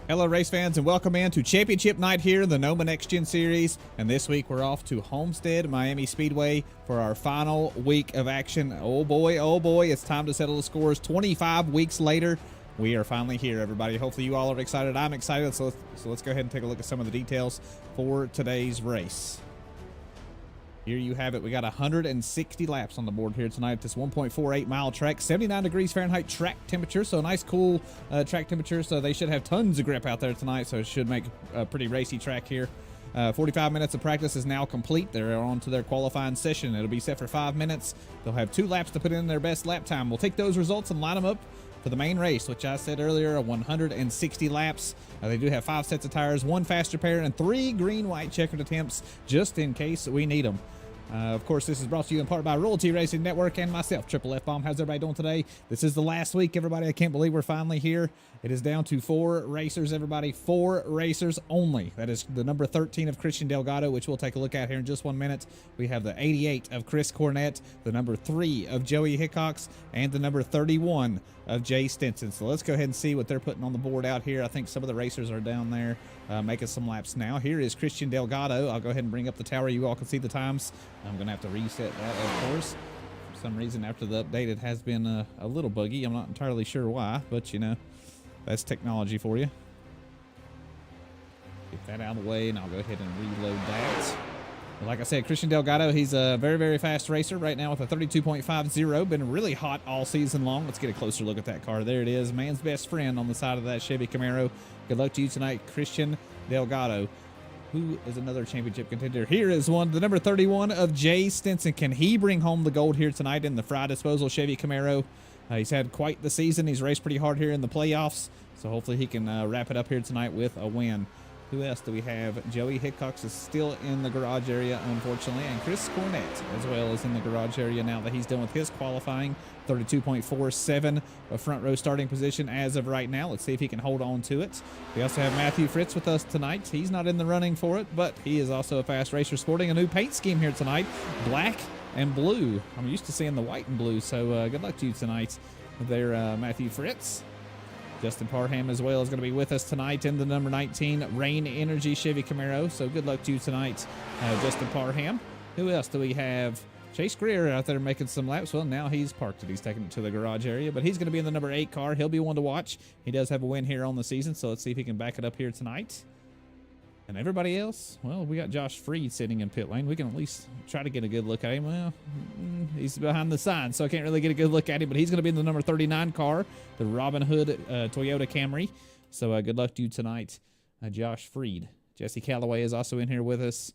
Hello race fans and welcome in to championship night here in the Noma Next Gen Series, and this week we're off to Homestead Miami Speedway for our final week of action. Oh boy, it's time to settle the scores. 25 weeks later, we are finally here, everybody. Hopefully you all are excited. I'm excited, so let's go ahead and take a look at some of the details for today's race. Here you have it. We got 160 laps on the board here tonight. This 1.48 mile track, 79 degrees Fahrenheit track temperature. So a nice cool track temperature. So they should have tons of grip out there tonight. So it should make a pretty racy track here. 45 minutes of practice is now complete. They're on to their qualifying session. It'll be set for 5 minutes. They'll have 2 laps to put in their best lap time. We'll take those results and line them up for the main race, which I said earlier, 160 laps. They do have 5 sets of tires, 1 faster pair, and 3 green-white checkered attempts just in case we need them. Of course, this is brought to you in part by Royalty Racing Network and myself, Triple F Bomb. How's everybody doing today? This is the last week, everybody. I can't believe we're finally here. It is down to 4 racers, everybody. 4 racers only. That is the number 13 of Christian Delgado, which we'll take a look at here in just 1 minute. We have the 88 of Chris Cornett, the number 3 of Joey Hickox, and the number 31 of Jay Stinson. So let's go ahead and see what they're putting on the board out here. I think some of the racers are down there making some laps now. Here is Christian Delgado. I'll go ahead and bring up the tower. You all can see the times. I'm going to have to reset that, of course. For some reason, after the update, it has been a little buggy. I'm not entirely sure why, but, you know, that's technology for you. Get that out of the way, and I'll go ahead and reload that. Like I said, Christian Delgado, he's a very, very fast racer right now with a 32.50. Been really hot all season long. Let's get a closer look at that car. There it is. Man's best friend on the side of that Chevy Camaro. Good luck to you tonight, Christian Delgado. Who is another championship contender? Here is one, the number 31 of Jay Stinson. Can he bring home the gold here tonight in the Fry Disposal Chevy Camaro? He's had quite the season. He's raced pretty hard here in the playoffs, so hopefully he can wrap it up here tonight with a win. Who else do we have? Joey Hickox is still in the garage area, unfortunately, and Chris Cornett as well is in the garage area now that he's done with his qualifying. 32.47, a front row starting position as of right now. Let's see if he can hold on to it. We also have Matthew Fritz with us tonight. He's not in the running for it, but he is also a fast racer, sporting a new paint scheme here tonight, black and blue. I'm used to seeing the white and blue, so good luck to you tonight there, Matthew Fritz. Justin Parham as well is going to be with us tonight in the number 19 Rain Energy Chevy Camaro. So good luck to you tonight, Justin Parham. Who else do we have? Chase Greer out there making some laps. Well, now he's parked it. He's taking it to the garage area, but he's going to be in the number 8 car. He'll be one to watch. He does have a win here on the season, so let's see if he can back it up here tonight. And everybody else, well, we got Josh Freed sitting in pit lane. We can at least try to get a good look at him. Well, he's behind the sign, so I can't really get a good look at him, but he's going to be in the number 39 car, the Robin Hood Toyota Camry. So good luck to you tonight, Josh Freed. Jesse Calloway is also in here with us.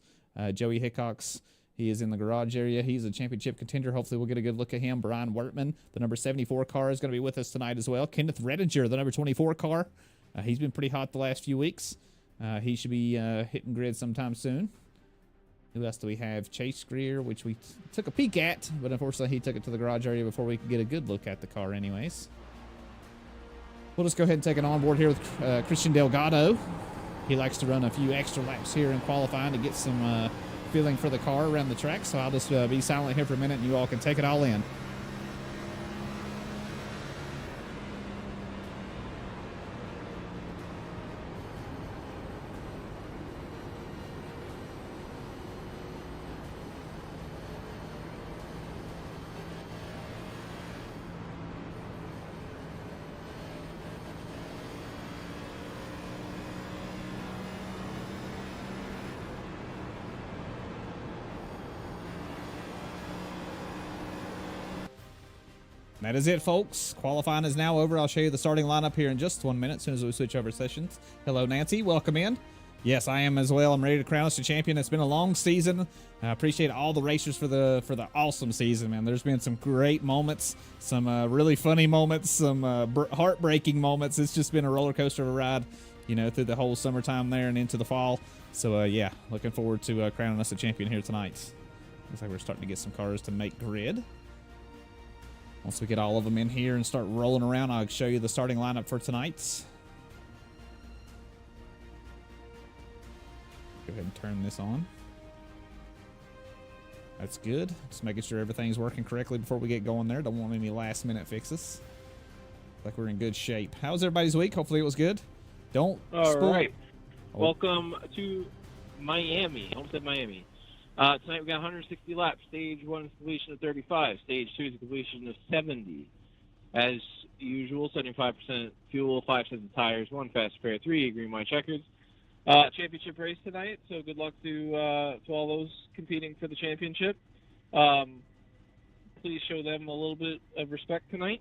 Joey Hickox, he is in the garage area. He's a championship contender. Hopefully we'll get a good look at him. Brian Wertman, the number 74 car, is going to be with us tonight as well. Kenneth Redinger, the number 24 car. He's been pretty hot the last few weeks. He should be hitting grid sometime soon. Who else do we have? Chase Greer, which we took a peek at, but unfortunately he took it to the garage area before we could get a good look at the car anyways. We'll just go ahead and take it on board here with Christian Delgado. He likes to run a few extra laps here in qualifying to get some feeling for the car around the track, so I'll just be silent here for a minute and you all can take it all in. That is it, folks. Qualifying is now over. I'll show you the starting lineup here in just 1 minute as soon as we switch over sessions. Hello, Nancy. Welcome in. Yes, I am as well. I'm ready to crown us a champion. It's been a long season. I appreciate all the racers for the awesome season, man. There's been some great moments, some really funny moments, some heartbreaking moments. It's just been a roller coaster of a ride, you know, through the whole summertime there and into the fall. So, yeah, looking forward to crowning us a champion here tonight. Looks like we're starting to get some cars to make grid. Once we get all of them in here and start rolling around, I'll show you the starting lineup for tonight. Go ahead and turn this on. That's good. Just making sure everything's working correctly before we get going there. Don't want any last minute fixes. Like we're in good shape. How was everybody's week? Hopefully it was good. Don't All spoil. right. Oh. Welcome to Miami, Homestead Miami. Tonight we got 160 laps. Stage 1 is completion of 35. Stage 2 is completion of 70. As usual, 75% fuel, 5 sets of tires, 1 fast spare, 3 green white checkers. Championship race tonight, so good luck to all those competing for the championship. Please show them a little bit of respect tonight.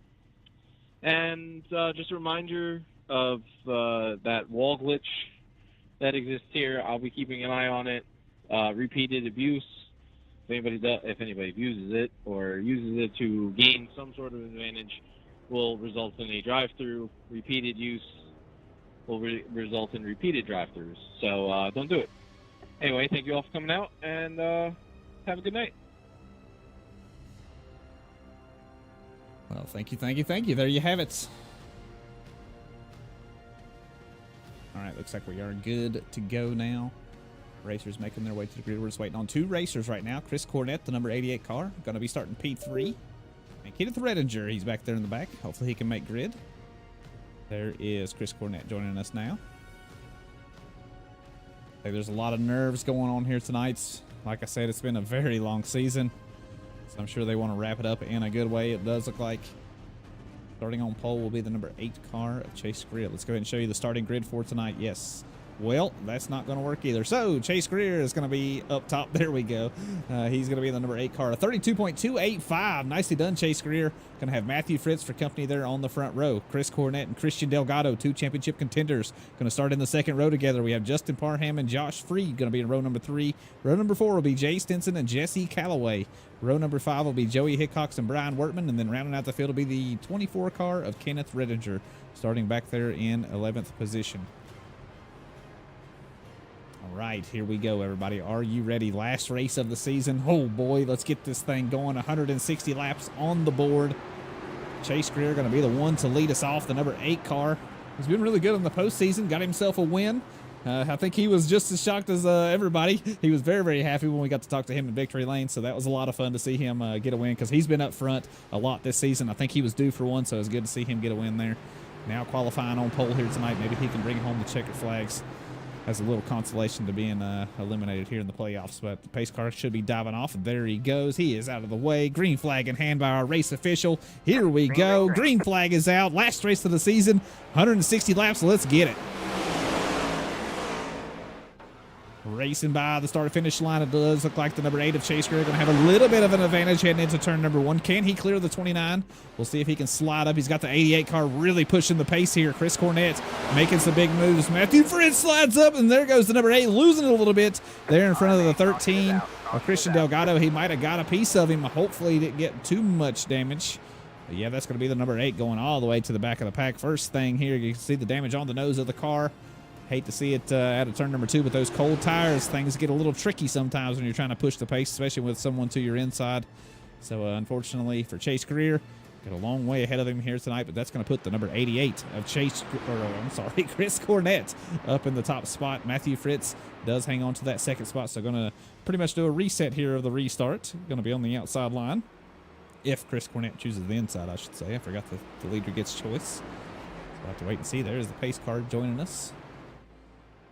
And just a reminder of that wall glitch that exists here. I'll be keeping an eye on it. Repeated abuse. If anybody abuses it or uses it to gain some sort of advantage, will result in a drive-through. Repeated use will result in repeated drive-throughs. So don't do it. Anyway, thank you all for coming out, and have a good night. Well, thank you. There you have it. All right, looks like we are good to go now. Racers making their way to the grid. We're just waiting on 2 racers right now. Chris Cornett, the number 88 car, going to be starting P3. And Kenneth Redinger, he's back there in the back. Hopefully he can make grid. There is Chris Cornett joining us now. Hey, there's a lot of nerves going on here tonight. Like I said, it's been a very long season. So I'm sure they want to wrap it up in a good way. It does look like starting on pole will be the number 8 car of Chase Greer. Let's go ahead and show you the starting grid for tonight. Yes. Well, that's not going to work either. So Chase Greer is going to be up top. There we go. He's going to be the number 8 car. 32.285. Nicely done, Chase Greer. Going to have Matthew Fritz for company there on the front row. Chris Cornett and Christian Delgado, 2 championship contenders, going to start in the second row together. We have Justin Parham and Josh Freed going to be in row number 3. Row number 4 will be Jay Stinson and Jesse Calloway. Row number 5 will be Joey Hickox and Brian Wertman. And then rounding out the field will be the 24 car of Kenneth Redinger, starting back there in 11th position. All right, here we go, everybody. Are you ready? Last race of the season. Oh, boy, let's get this thing going. 160 laps on the board. Chase Greer going to be the one to lead us off, the number 8 car. He's been really good in the postseason, got himself a win. I think he was just as shocked as everybody. He was very, very happy when we got to talk to him in Victory Lane, so that was a lot of fun to see him get a win because he's been up front a lot this season. I think he was due for one, so it was good to see him get a win there. Now qualifying on pole here tonight. Maybe he can bring home the checkered flags as a little consolation to being eliminated here in the playoffs. But the pace car should be diving off. There he goes. He is out of the way. Green flag in hand by our race official. Here we go. Green flag is out. Last race of the season. 160 laps. Let's get it. Racing by the start-finish line, it does look like the number 8 of Chase Greer going to have a little bit of an advantage heading into turn number 1. Can he clear the 29? We'll see if he can slide up. He's got the 88 car really pushing the pace here. Chris Cornett making some big moves. Matthew Fritz slides up, and there goes the number 8, losing it a little bit there in front of the 13. Christian Delgado, he might have got a piece of him. Hopefully he didn't get too much damage. But yeah, that's going to be the number 8 going all the way to the back of the pack. First thing here, you can see the damage on the nose of the car. Hate to see it out of turn number 2, but those cold tires, things get a little tricky sometimes when you're trying to push the pace, especially with someone to your inside. So unfortunately for Chase Greer, got a long way ahead of him here tonight, but that's going to put the number 88 of Chris Cornett up in the top spot. Matthew Fritz does hang on to that second spot, so going to pretty much do a reset here of the restart. Going to be on the outside line. If Chris Cornett chooses the inside, I should say. I forgot the leader gets choice. So we'll have to wait and see. There's the pace car joining us.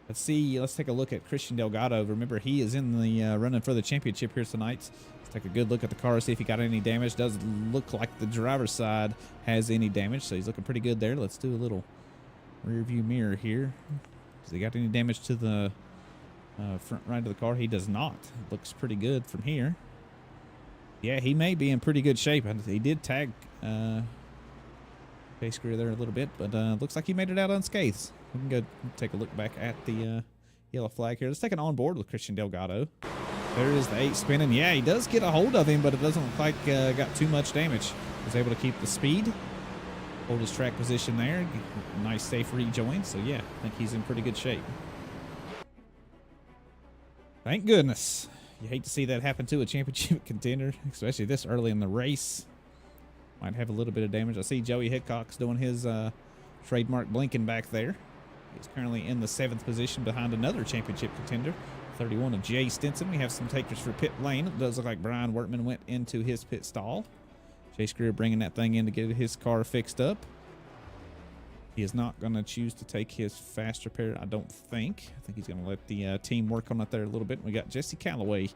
Let's see. Let's take a look at Christian Delgado. Remember, he is in the running for the championship here tonight. Let's take a good look at the car, see if he got any damage. Doesn't look like the driver's side has any damage, so he's looking pretty good there. Let's do a little rear view mirror here. Has he got any damage to the front right of the car? He does not. Looks pretty good from here. Yeah, he may be in pretty good shape. He did tag Chase Greer there a little bit, but looks like he made it out unscathed. We can go take a look back at the yellow flag here. Let's take it on board with Christian Delgado. There is the 8 spinning. Yeah, he does get a hold of him, but it doesn't look like got too much damage. Was able to keep the speed, hold his track position there. Nice safe rejoin. So yeah, I think he's in pretty good shape. Thank goodness. You hate to see that happen to a championship contender, especially this early in the race. Might have a little bit of damage. I see Joey Hickox doing his trademark blinking back there. He's currently in the 7th position behind another championship contender, 31 of Jay Stinson. We have some takers for pit lane. It does look like Brian Wertman went into his pit stall. Chase Greer bringing that thing in to get his car fixed up. He is not going to choose to take his fast repair, I don't think. I think he's going to let the team work on it there a little bit. We got Jesse Calloway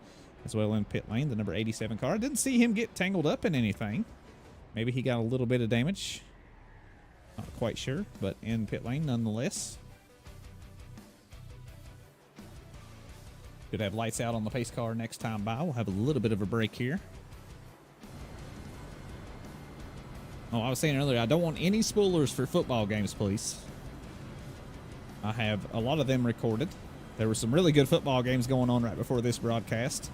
as well in pit lane, the number 87 car. Didn't see him get tangled up in anything. Maybe he got a little bit of damage. Not quite sure, but in pit lane nonetheless. Should have lights out on the pace car next time by. We'll have a little bit of a break here. Oh, I was saying earlier, I don't want any spoilers for football games, please. I have a lot of them recorded. There were some really good football games going on right before this broadcast.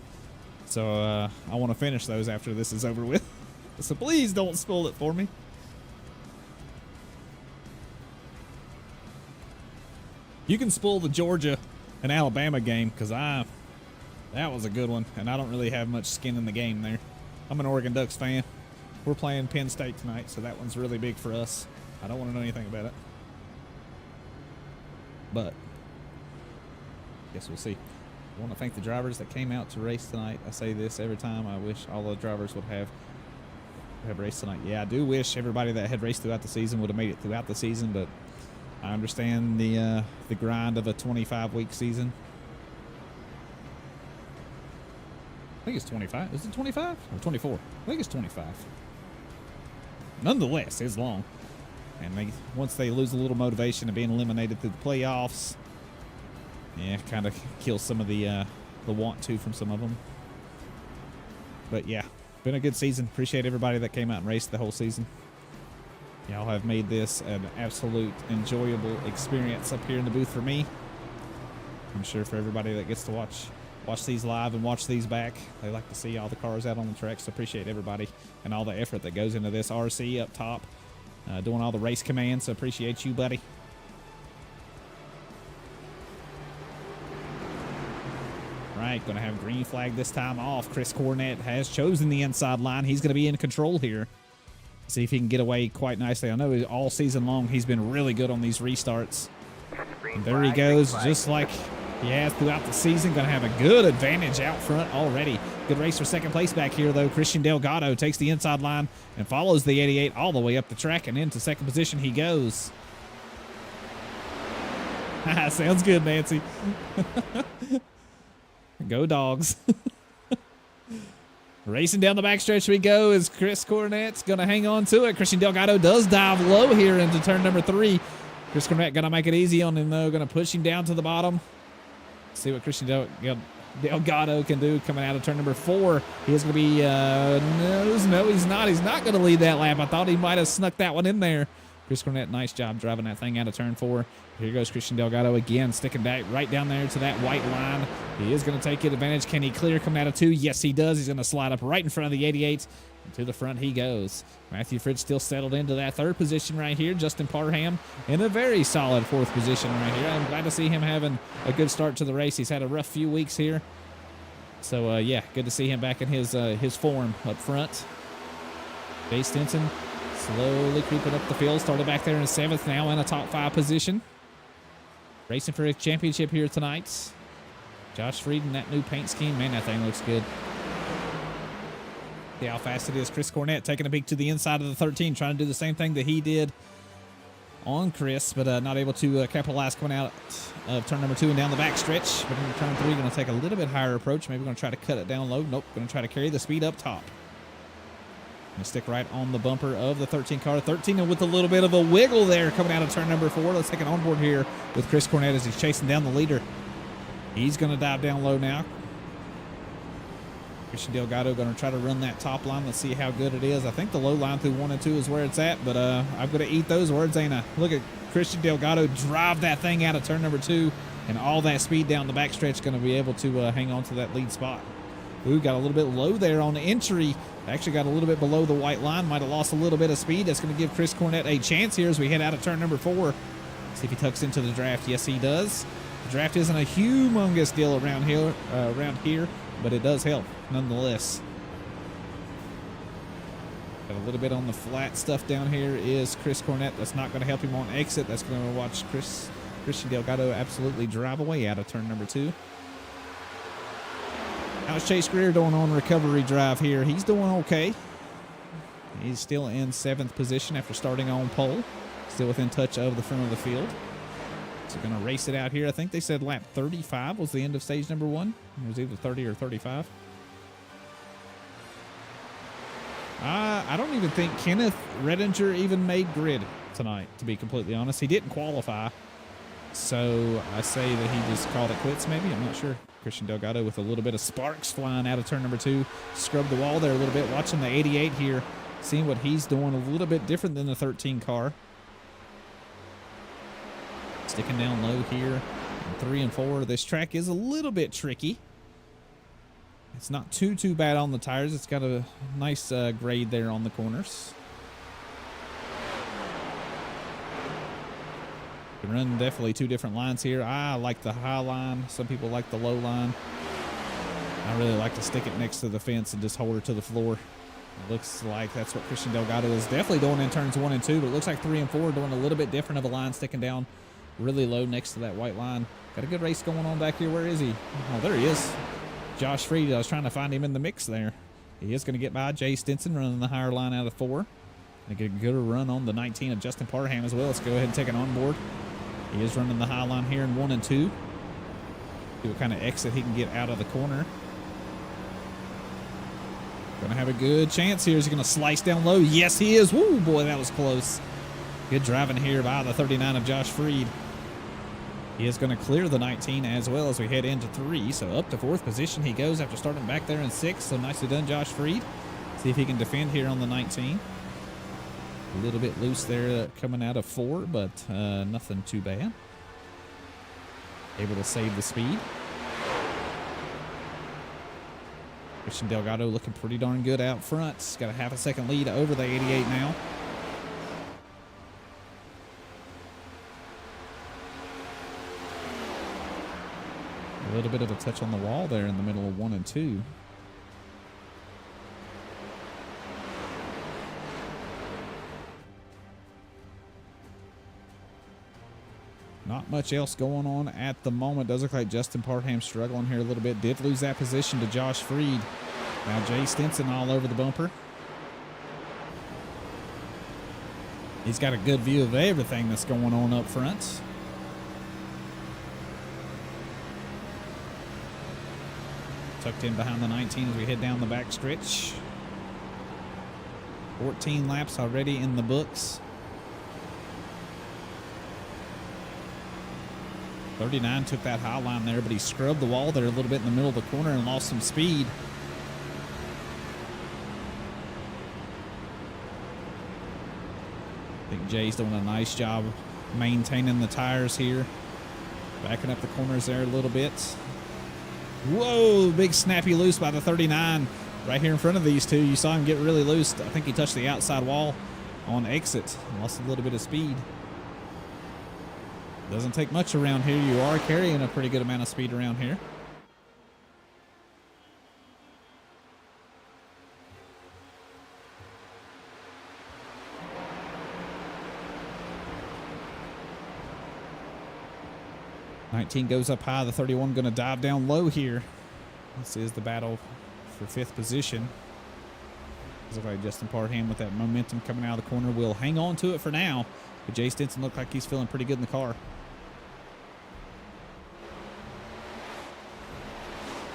So I want to finish those after this is over with. So please don't spoil it for me. You can spoil the Georgia and Alabama game because that was a good one, and I don't really have much skin in the game there. I'm an Oregon Ducks fan. We're playing Penn State tonight, so that one's really big for us. I don't want to know anything about it. But I guess we'll see. I want to thank the drivers that came out to race tonight. I say this every time. I wish all the drivers would have raced tonight. Yeah, I do wish everybody that had raced throughout the season would have made it throughout the season, but I understand the grind of a 25-week season. I think it's 25. Is it 25 or 24? I think it's 25. Nonetheless, it's long. And once they lose a little motivation of being eliminated through the playoffs, yeah, kind of kills some of the want to from some of them. But yeah, been a good season. Appreciate everybody that came out and raced the whole season. Y'all have made this an absolute enjoyable experience up here in the booth for me. I'm sure for everybody that gets to watch these live and watch these back, they like to see all the cars out on the track. So appreciate everybody and all the effort that goes into this. RC up top, doing all the race commands. So appreciate you, buddy. Right, going to have green flag this time off. Chris Cornett has chosen the inside line. He's going to be in control here. See if he can get away quite nicely. I know all season long he's been really good on these restarts. And there he goes, just like he has throughout the season. Going to have a good advantage out front already. Good race for second place back here, though. Christian Delgado takes the inside line and follows the 88 all the way up the track, and into second position he goes. Sounds good, Nancy. Go Dogs. Racing down the backstretch we go as Chris Cornett's going to hang on to it. Christian Delgado does dive low here into turn number 3. Chris Cornett going to make it easy on him, though. Going to push him down to the bottom. See what Christian Delgado can do coming out of turn number 4. He is going to be, no, he's not. He's not going to lead that lap. I thought he might have snuck that one in there. Chris Cornett, nice job driving that thing out of turn 4. Here goes Christian Delgado again, sticking back right down there to that white line. He is going to take advantage. Can he clear coming out of 2? Yes, he does. He's going to slide up right in front of the 88. And to the front he goes. Matthew Fritz still settled into that 3rd position right here. Justin Parham in a very solid 4th position right here. I'm glad to see him having a good start to the race. He's had a rough few weeks here. So, yeah, good to see him back in his form up front. Jay Stinson slowly creeping up the field. Started back there in 7th, now in a top 5 position. Racing for a championship here tonight. Josh Fried in that new paint scheme. Man, that thing looks good. See how fast it is. Chris Cornett taking a peek to the inside of the 13, trying to do the same thing that he did on Chris, but not able to capitalize coming out of turn number 2 and down the back stretch. But in turn 3, going to take a little bit higher approach. Maybe going to try to cut it down low. Nope, going to try to carry the speed up top. Going to stick right on the bumper of the 13 car. 13 and with a little bit of a wiggle there coming out of turn number 4. Let's take an onboard here with Chris Cornett as he's chasing down the leader. He's going to dive down low now. Christian Delgado going to try to run that top line. Let's see how good it is. I think the low line through 1 and 2 is where it's at, but I'm going to eat those words, ain't I? Look at Christian Delgado drive that thing out of turn number 2, and all that speed down the backstretch going to be able to hang on to that lead spot. Ooh, got a little bit low there on the entry. Actually got a little bit below the white line. Might have lost a little bit of speed. That's going to give Chris Cornett a chance here as we head out of turn number 4. See if he tucks into the draft. Yes, he does. The draft isn't a humongous deal around here, but it does help nonetheless. Got a little bit on the flat stuff down here is Chris Cornett. That's not going to help him on exit. That's going to watch Christian Delgado absolutely drive away out of turn number 2. How's Chase Greer doing on recovery drive here? He's doing okay. He's still in 7th position after starting on pole. Still within touch of the front of the field. So going to race it out here. I think they said lap 35 was the end of stage number 1. It was either 30 or 35. I don't even think Kenneth Redinger even made grid tonight, to be completely honest. He didn't qualify. So I say that he just called it quits maybe. I'm not sure. Christian Delgado with a little bit of sparks flying out of turn number 2. Scrubbed the wall there a little bit. Watching the 88 here. Seeing what he's doing a little bit different than the 13 car. Sticking down low here. 3 and 4. This track is a little bit tricky. It's not too bad on the tires. It's got a nice grade there on the corners. You run definitely 2 different lines here. I like the high line. Some people like the low line. I really like to stick it next to the fence and just hold her to the floor. It looks like that's what Christian Delgado is definitely doing in turns 1 and 2, but it looks like 3 and 4 doing a little bit different of a line, sticking down really low next to that white line. Got a good race going on back here. Where is he? Oh, there he is. Josh Freed. I was trying to find him in the mix there. He is going to get by Jay Stinson running the higher line out of 4. And get a good run on the 19 of Justin Parham as well. Let's go ahead and take it on board. He is running the high line here in 1 and 2. See what kind of exit he can get out of the corner. Going to have a good chance here. Is he going to slice down low? Yes, he is. Woo, boy, that was close. Good driving here by the 39 of Josh Freed. He is going to clear the 19 as well as we head into 3. So up to 4th position he goes after starting back there in 6. So nicely done, Josh Freed. See if he can defend here on the 19. A little bit loose there coming out of 4, but nothing too bad. Able to save the speed. Christian Delgado looking pretty darn good out front. He's got a half a second lead over the 88 now. A little bit of a touch on the wall there in the middle of 1 and 2. Not much else going on at the moment. Does look like Justin Parham struggling here a little bit. Did lose that position to Josh Freed. Now Jay Stinson all over the bumper. He's got a good view of everything that's going on up front. Tucked in behind the 19 as we head down the back stretch. 14 laps already in the books. 39 took that high line there, but he scrubbed the wall there a little bit in the middle of the corner and lost some speed. I think Jay's doing a nice job maintaining the tires here. Backing up the corners there a little bit. Whoa, big snappy loose by the 39 right here in front of these two. You saw him get really loose. I think he touched the outside wall on exit. Lost a little bit of speed. Doesn't take much around here. You are carrying a pretty good amount of speed around here. '19 goes up high. The 31 going to dive down low here. This is the battle for 5th position. Looks like Justin Parham with that momentum coming out of the corner will hang on to it for now. But Jay Stinson looked like he's feeling pretty good in the car.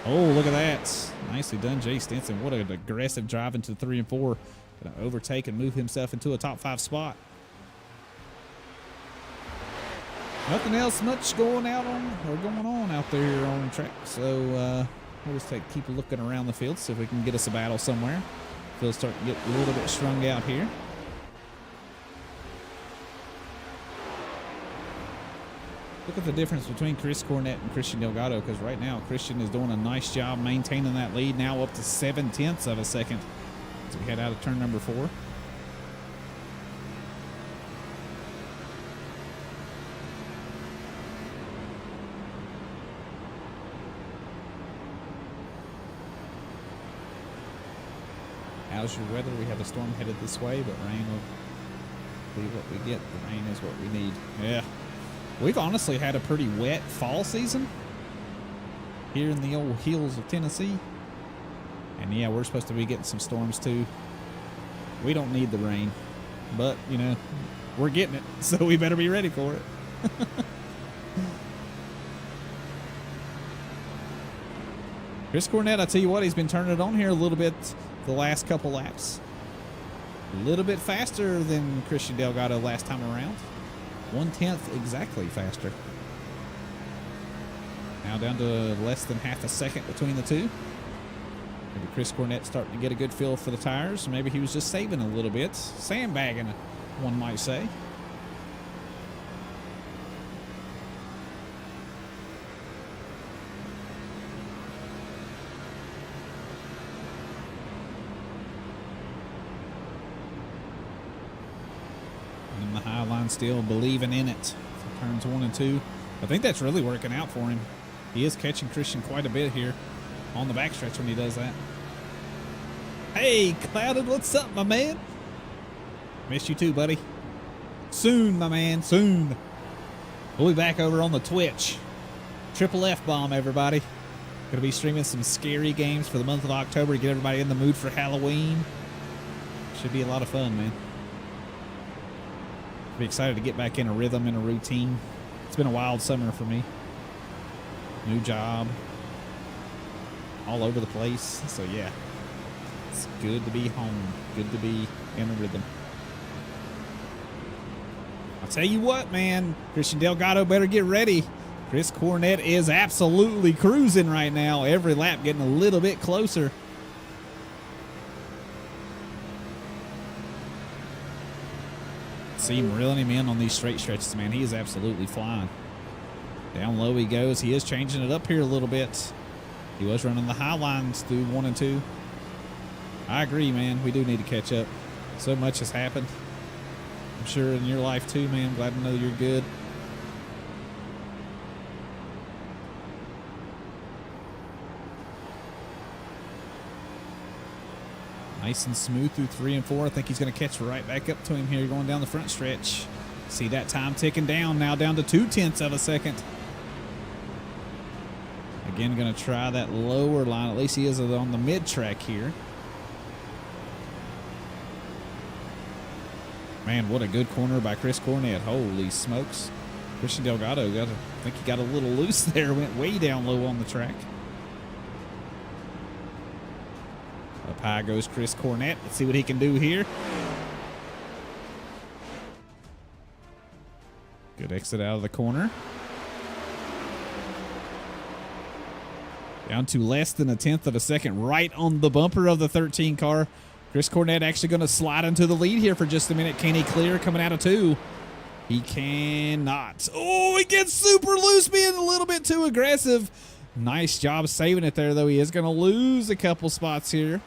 Oh, look at that. Nicely done, Jay Stinson. What an aggressive drive into 3 and 4. Going to overtake and move himself into a top 5 spot. Nothing else much going on out there on the track. So we'll just keep looking around the field, see if we can get us a battle somewhere. Field's starting to get a little bit strung out here. Look at the difference between Chris Cornett and Christian Delgado, because right now Christian is doing a nice job maintaining that lead, now up to 0.7 of a second as we head out of turn number 4. How's your weather? We have a storm headed this way, but rain will be what we get. The rain is what we need. Yeah. We've honestly had a pretty wet fall season here in the old hills of Tennessee. And yeah, we're supposed to be getting some storms too. We don't need the rain. but, you know, we're getting it, so we better be ready for it. Chris Cornett, I tell you what, he's been turning it on here a little bit the last couple laps. A little bit faster than Christian Delgado last time around. 1/10 exactly faster. Now down to less than half a second between the two. Maybe Chris Cornett starting to get a good feel for the tires. Maybe he was just saving a little bit. Sandbagging, one might say. And the high line still believing in it. So turns 1 and 2. I think that's really working out for him. He is catching Christian quite a bit here on the backstretch when he does that. Hey, Clouded, what's up, my man? Missed you too, buddy. Soon, my man, soon. We'll be back over on the Twitch. Triple F bomb, everybody. Gonna be streaming some scary games for the month of October to get everybody in the mood for Halloween. Should be a lot of fun, man. Be excited to get back in a rhythm and a routine. It's been a wild summer for me. New job. All over the place. So, yeah. It's good to be home. Good to be in a rhythm. I'll tell you what, man. Christian Delgado better get ready. Chris Cornett is absolutely cruising right now. Every lap getting a little bit closer. See him reeling him in on these straight stretches, man. He is absolutely flying. Down low he goes. He is changing it up here a little bit. He was running the high lines through 1 and 2. I agree, man. We do need to catch up. So much has happened. I'm sure in your life too, man. Glad to know you're good. Nice and smooth through 3 and 4. I think he's going to catch right back up to him here going down the front stretch. See that time ticking down, now down to 0.2 of a second. Again, going to try that lower line. At least he is on the mid-track here. Man, what a good corner by Chris Cornett. Holy smokes. Christian Delgado, I think he got a little loose there. Went way down low on the track. Up high goes Chris Cornett. Let's see what he can do here. Good exit out of the corner. Down to less than 1/10 of a second, right on the bumper of the 13 car. Chris Cornett actually going to slide into the lead here for just a minute. Can he clear coming out of 2? He cannot. Oh, he gets super loose, being a little bit too aggressive. Nice job saving it there, though. He is going to lose a couple spots here.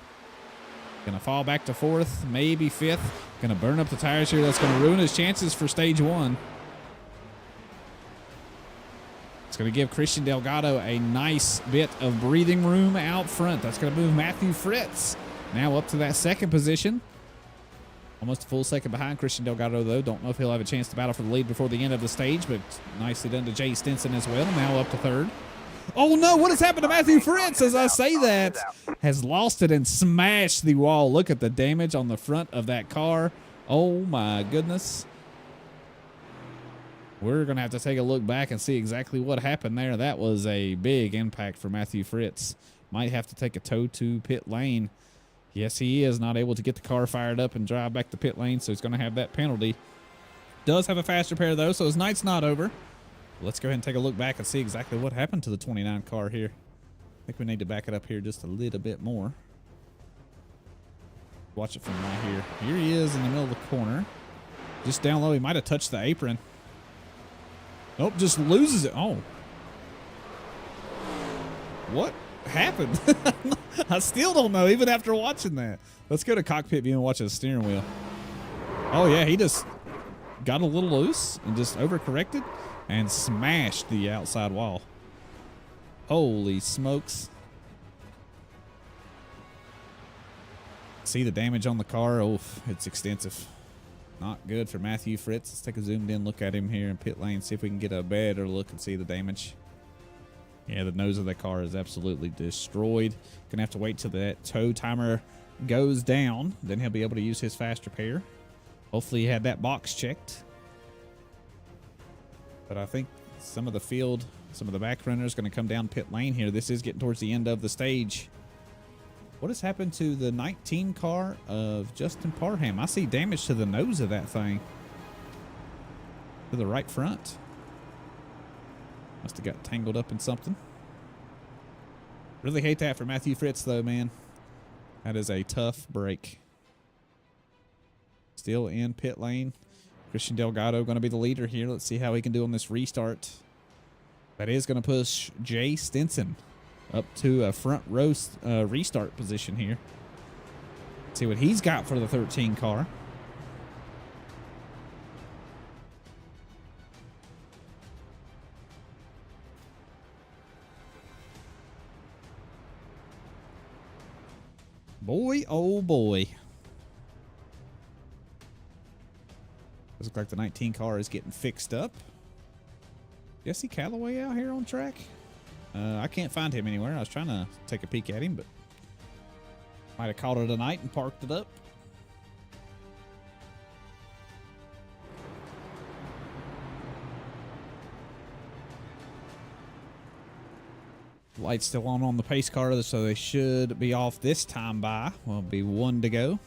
Going to fall back to 4th, maybe 5th. Going to burn up the tires here. That's going to ruin his chances for stage 1. It's going to give Christian Delgado a nice bit of breathing room out front. That's going to move Matthew Fritz now up to that 2nd position. Almost a full second behind Christian Delgado, though. Don't know if he'll have a chance to battle for the lead before the end of the stage, but nicely done to Jay Stinson as well. Now up to 3rd. Oh, no. What has happened to Matthew Fritz as I say that? Has lost it and smashed the wall. Look at the damage on the front of that car. Oh, my goodness. We're going to have to take a look back and see exactly what happened there. That was a big impact for Matthew Fritz. Might have to take a tow to pit lane. Yes, he is not able to get the car fired up and drive back to pit lane, so he's going to have that penalty. Does have a faster pair, though, so his night's not over. Let's go ahead and take a look back and see exactly what happened to the 29 car here. I think we need to back it up here just a little bit more. Watch it from right here. Here he is in the middle of the corner. Just down low. He might have touched the apron. Nope, just loses it. Oh. What happened? I still don't know, even after watching that. Let's go to cockpit view and watch the steering wheel. Oh, yeah, he just got a little loose and just overcorrected and smashed the outside wall. Holy smokes. See the damage on the car? Oh, it's extensive. Not good for Matthew Fritz. Let's take a zoomed in look at him here in pit lane, see if we can get a better look and see the damage. Yeah, the nose of the car is absolutely destroyed. Gonna have to wait till that tow timer goes down. Then he'll be able to use his faster pair. Hopefully he had that box checked. But I think some of the field, some of the back runners going to come down pit lane here. This is getting towards the end of the stage. What has happened to the 19 car of Justin Parham? I see damage to the nose of that thing. To the right front. Must have got tangled up in something. Really hate that for Matthew Fritz, though, man. That is a tough break. Still in pit lane. Christian Delgado going to be the leader here. Let's see how he can do on this restart. That is going to push Jay Stinson up to a front row restart position here. Let's see what he's got for the 13 car. Boy, oh boy. Does look like the 19 car is getting fixed up. Jesse Calloway out here on track? I can't find him anywhere. I was trying to take a peek at him, but might have caught it a night and parked it up. Lights still on the pace car, so they should be off this time by. Well, it'll be one to go.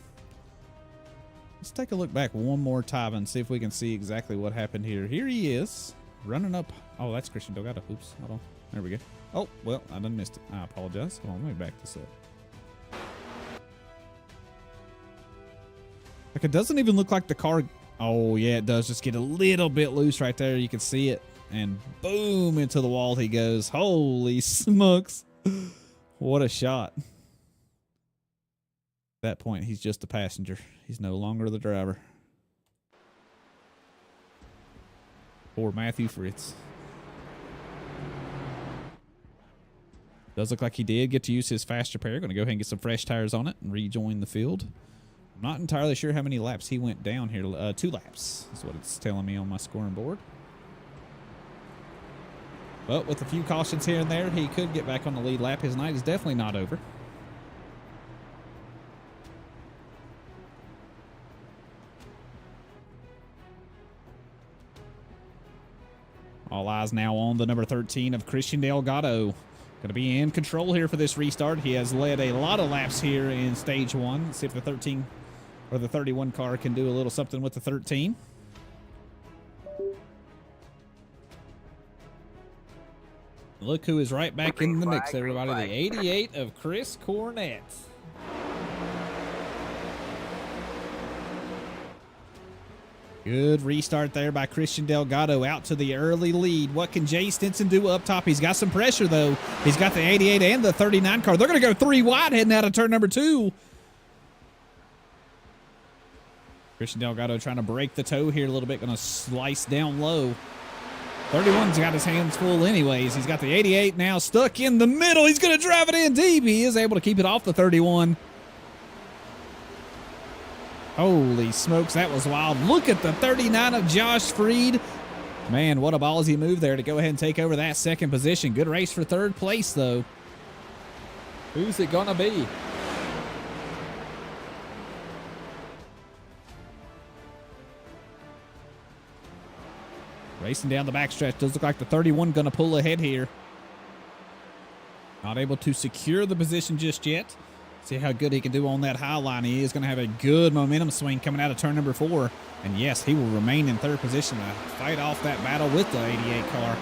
Let's take a look back one more time and see if we can see exactly what happened here. Here he is, running up. Oh, that's Christian Delgado. Oops, hold on. There we go. Oh, well, I done missed it. I apologize. Hold on, let me back this up. Like, it doesn't even look like the car. Oh, yeah, it does just get a little bit loose right there. You can see it. And boom, into the wall he goes. Holy smokes. What a shot. At that point, he's just a passenger. He's no longer the driver. Poor Matthew Fritz. Does look like he did get to use his fast repair. Going to go ahead and get some fresh tires on it and rejoin the field. I'm not entirely sure how many laps he went down here. 2 laps is what it's telling me on my scoring board. But with a few cautions here and there, he could get back on the lead lap. His night is definitely not over. All eyes now on the number 13 of Christian Delgado. Going to be in control here for this restart. He has led a lot of laps here in stage 1. Let's see if the 13 or the 31 car can do a little something with the 13. Look who is right back in the mix, everybody. The 88 of Chris Cornett. Good restart there by Christian Delgado out to the early lead. What can Jay Stinson do up top? He's got some pressure, though. He's got the 88 and the 39 car. They're going to go 3 wide heading out of turn number 2. Christian Delgado trying to break the toe here a little bit. Going to slice down low. 31's got his hands full anyways. He's got the 88 now stuck in the middle. He's going to drive it in deep. He is able to keep it off the 31. Holy smokes, that was wild. Look at the 39 of Josh Freed. Man, what a ballsy move there to go ahead and take over that second position. Good race for 3rd place, though. Who's it going to be? Racing down the backstretch. Does look like the 31 going to pull ahead here. Not able to secure the position just yet. See how good he can do on that high line. He is going to have a good momentum swing coming out of turn number 4. And yes, he will remain in 3rd position to fight off that battle with the 88 car.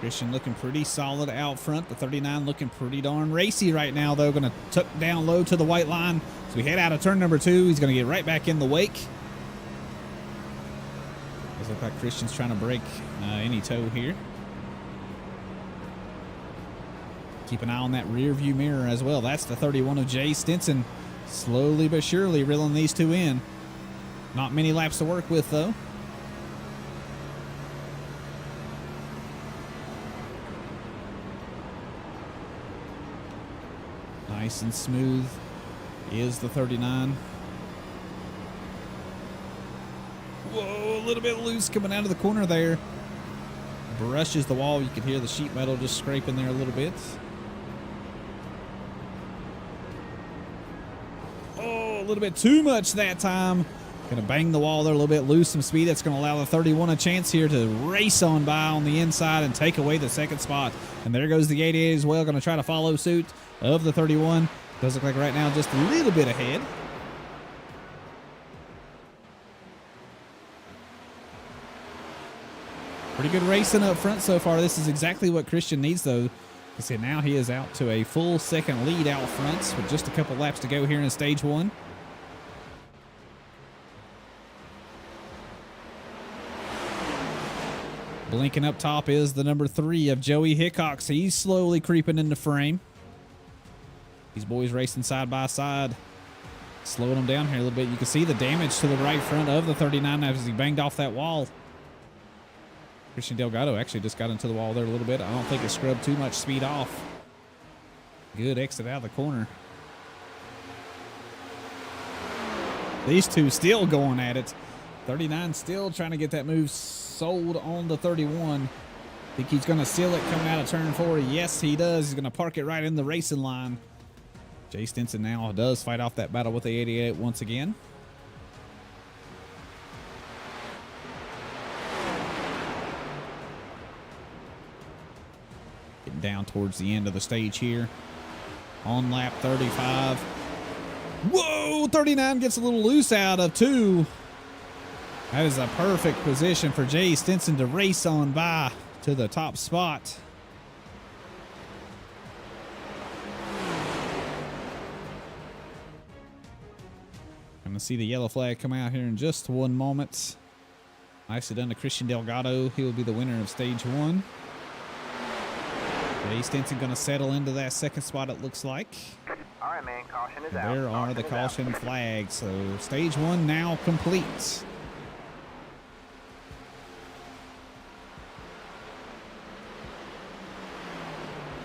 Christian looking pretty solid out front. The 39 looking pretty darn racy right now, though. Going to tuck down low to the white line. So we head out of turn number 2. He's going to get right back in the wake. Does look like Christian's trying to break any toe here. Keep an eye on that rear view mirror as well. That's the 31 of Jay Stinson. Slowly but surely reeling these 2 in. Not many laps to work with, though. Nice and smooth is the 39. Whoa, a little bit loose coming out of the corner there. Brushes the wall. You can hear the sheet metal just scraping there a little bit. little bit too much that time. Going to bang the wall there a little bit, lose some speed. That's going to allow the 31 a chance here to race on by on the inside and take away the second spot. And there goes the 88 as well, going to try to follow suit of the 31. Does look like right now just a little bit ahead. Pretty good racing up front so far. This is exactly what Christian needs, though. You see, now he is out to a full second lead out front with just a couple laps to go here in stage one. Blinking up top is the number 3 of Joey Hickox. He's slowly creeping into frame. These boys racing side by side. Slowing them down here a little bit. You can see the damage to the right front of the 39 as he banged off that wall. Christian Delgado actually just got into the wall there a little bit. I don't think it scrubbed too much speed off. Good exit out of the corner. These two still going at it. 39 still trying to get that move sold on the 31. Think he's going to seal it coming out of turn 4. Yes, he does. He's going to park it right in the racing line. Jay Stinson now does fight off that battle with the 88 once again. Getting down towards the end of the stage here. On lap 35. Whoa! 39 gets a little loose out of 2. That is a perfect position for Jay Stinson to race on by to the top spot. I'm going to see the yellow flag come out here in just one moment. Nicely done to Christian Delgado. He will be the winner of stage 1. Jay Stinson going to settle into that second spot, it looks like. All right, man. Caution is out. There are the caution flags. So stage 1 now complete.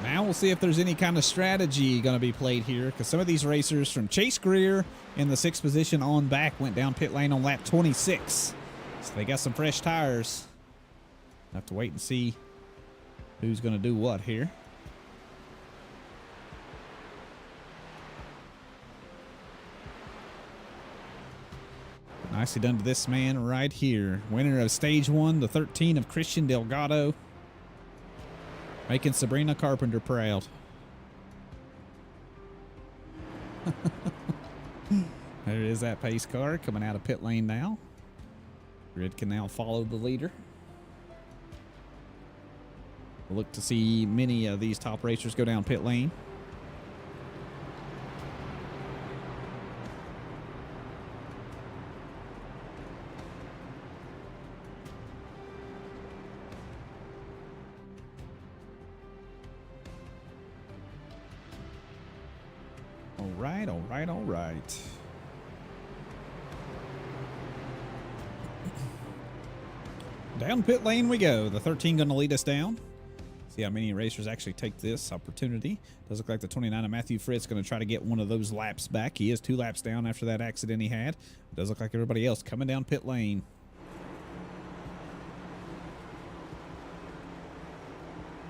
Now we'll see if there's any kind of strategy going to be played here, because some of these racers from Chase Greer in the 6th position on back went down pit lane on lap 26. So they got some fresh tires. Have to wait and see who's going to do what here. Nicely done to this man right here. Winner of stage 1, the 13 of Christian Delgado. Making Sabrina Carpenter proud. There is that pace car coming out of pit lane now. Grid can now follow the leader. We'll look to see many of these top racers go down pit lane. All right. Down pit lane we go. The 13 going to lead us down. See how many racers actually take this opportunity. Does look like the 29 of Matthew Fritz going to try to get one of those laps back. He is 2 laps down after that accident he had. Does look like everybody else coming down pit lane.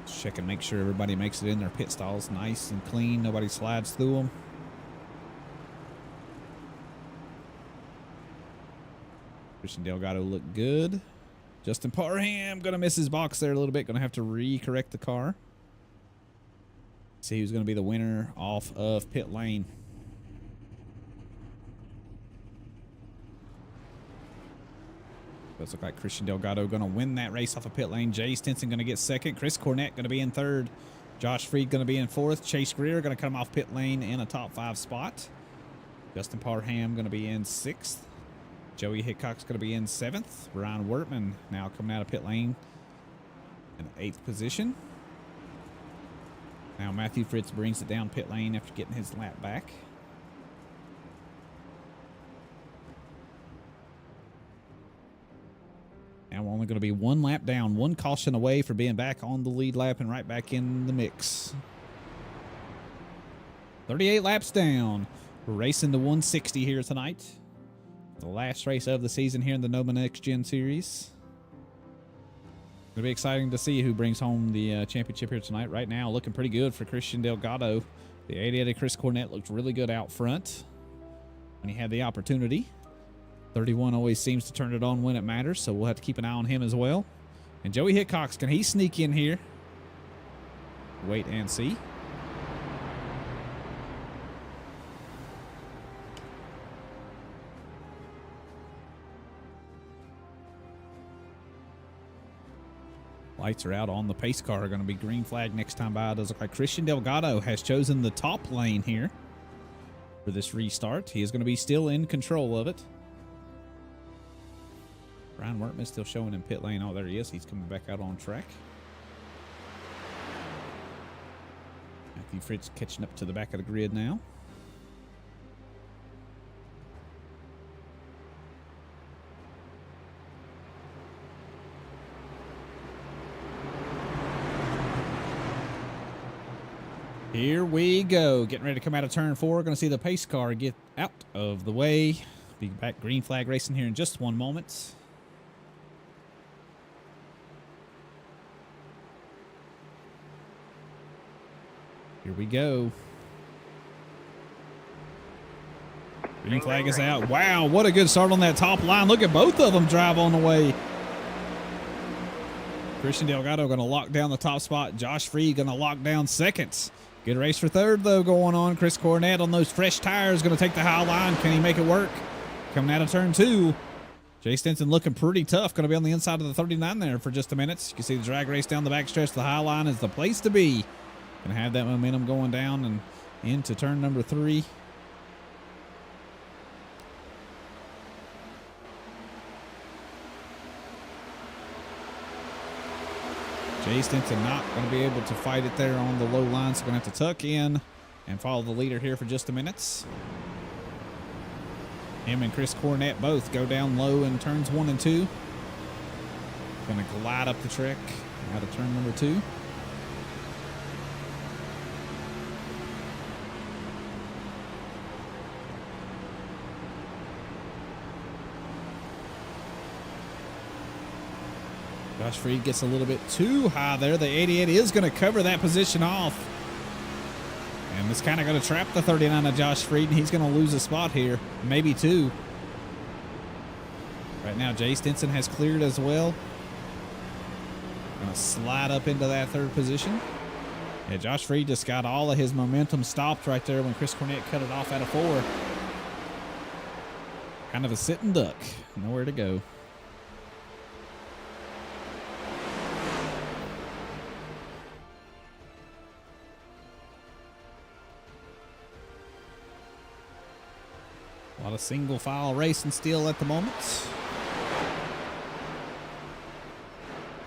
Check and make sure everybody makes it in their pit stalls nice and clean. Nobody slides through them. Christian Delgado looked good. Justin Parham going to miss his box there a little bit. Going to have to re-correct the car. See who's going to be the winner off of pit lane. Does look like Christian Delgado going to win that race off of pit lane. Jay Stinson going to get second. Chris Cornett going to be in third. Josh Freed going to be in fourth. Chase Greer going to come off pit lane in a top 5 spot. Justin Parham going to be in 6th. Joey Hickok's going to be in 7th. Ryan Wertman now coming out of pit lane in 8th position. Now Matthew Fritz brings it down pit lane after getting his lap back. Now we're only going to be 1 lap down, 1 caution away for being back on the lead lap and right back in the mix. 38 laps down. We're racing the 160 here tonight. The last race of the season here in the Noma Next Gen Series. It'll be exciting to see who brings home the championship here tonight. Right now, looking pretty good for Christian Delgado. The 88 of Chris Cornett looked really good out front. when he had the opportunity. 31 always seems to turn it on when it matters, so we'll have to keep an eye on him as well. And Joey Hickox, can he sneak in here? Wait and see. Lights are out on the pace car. Going to be green flag next time by. It does look like Christian Delgado has chosen the top lane here for this restart. He is going to be still in control of it. Brian Wortman still showing in pit lane. Oh, there he is. He's coming back out on track. Matthew Fritz catching up to the back of the grid now. Here we go. Getting ready to come out of turn 4. Going to see the pace car get out of the way. Be back green flag racing here in just one moment. Here we go. Green flag is out. Wow, what a good start on that top line. Look at both of them drive on the way. Christian Delgado going to lock down the top spot. Josh Freed going to lock down seconds. Good race for third, though, going on. Chris Cornett on those fresh tires going to take the high line. Can he make it work? Coming out of turn 2. Jay Stinson looking pretty tough. Going to be on the inside of the 39 there for just a minute. You can see the drag race down the backstretch. The high line is the place to be. Going to have that momentum going down and into turn number 3. Jay Stinson not going to be able to fight it there on the low line, so going to have to tuck in and follow the leader here for just a minute. Him and Chris Cornett both go down low in turns 1 and 2. Going to glide up the track out of turn number 2. Josh Freed gets a little bit too high there. The 88 is going to cover that position off. And it's kind of going to trap the 39 of Josh Freed, and he's going to lose a spot here. Maybe 2. Right now, Jay Stinson has cleared as well. Going to slide up into that 3rd position. Yeah, Josh Freed just got all of his momentum stopped right there when Chris Cornett cut it off out of 4. Kind of a sitting duck. Nowhere to go. A lot of single file racing still at the moment.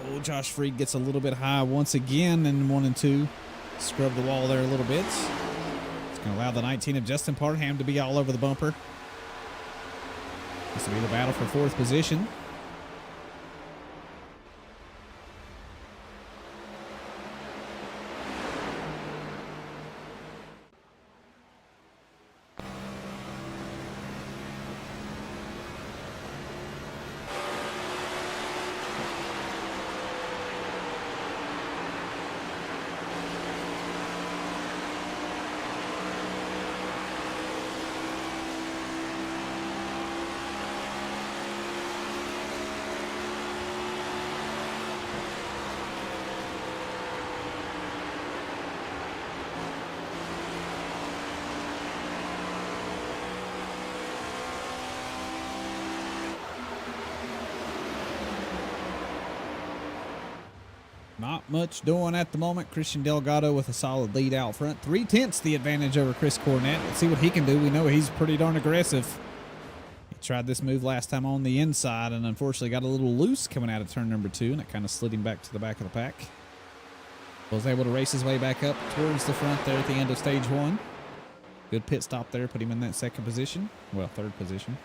Oh, Josh Freed gets a little bit high once again in 1 and 2. Scrub the wall there a little bit. It's going to allow the 19 of Justin Parham to be all over the bumper. This will be the battle for 4th position. Not much doing at the moment. Christian Delgado with a solid lead out front. 3/10 the advantage over Chris Cornett. Let's see what he can do. We know he's pretty darn aggressive. He tried this move last time on the inside and unfortunately got a little loose coming out of turn number 2, and it kind of slid him back to the back of the pack. Was able to race his way back up towards the front there at the end of stage 1. Good pit stop there. Put him in that 2nd position. Well, 3rd position.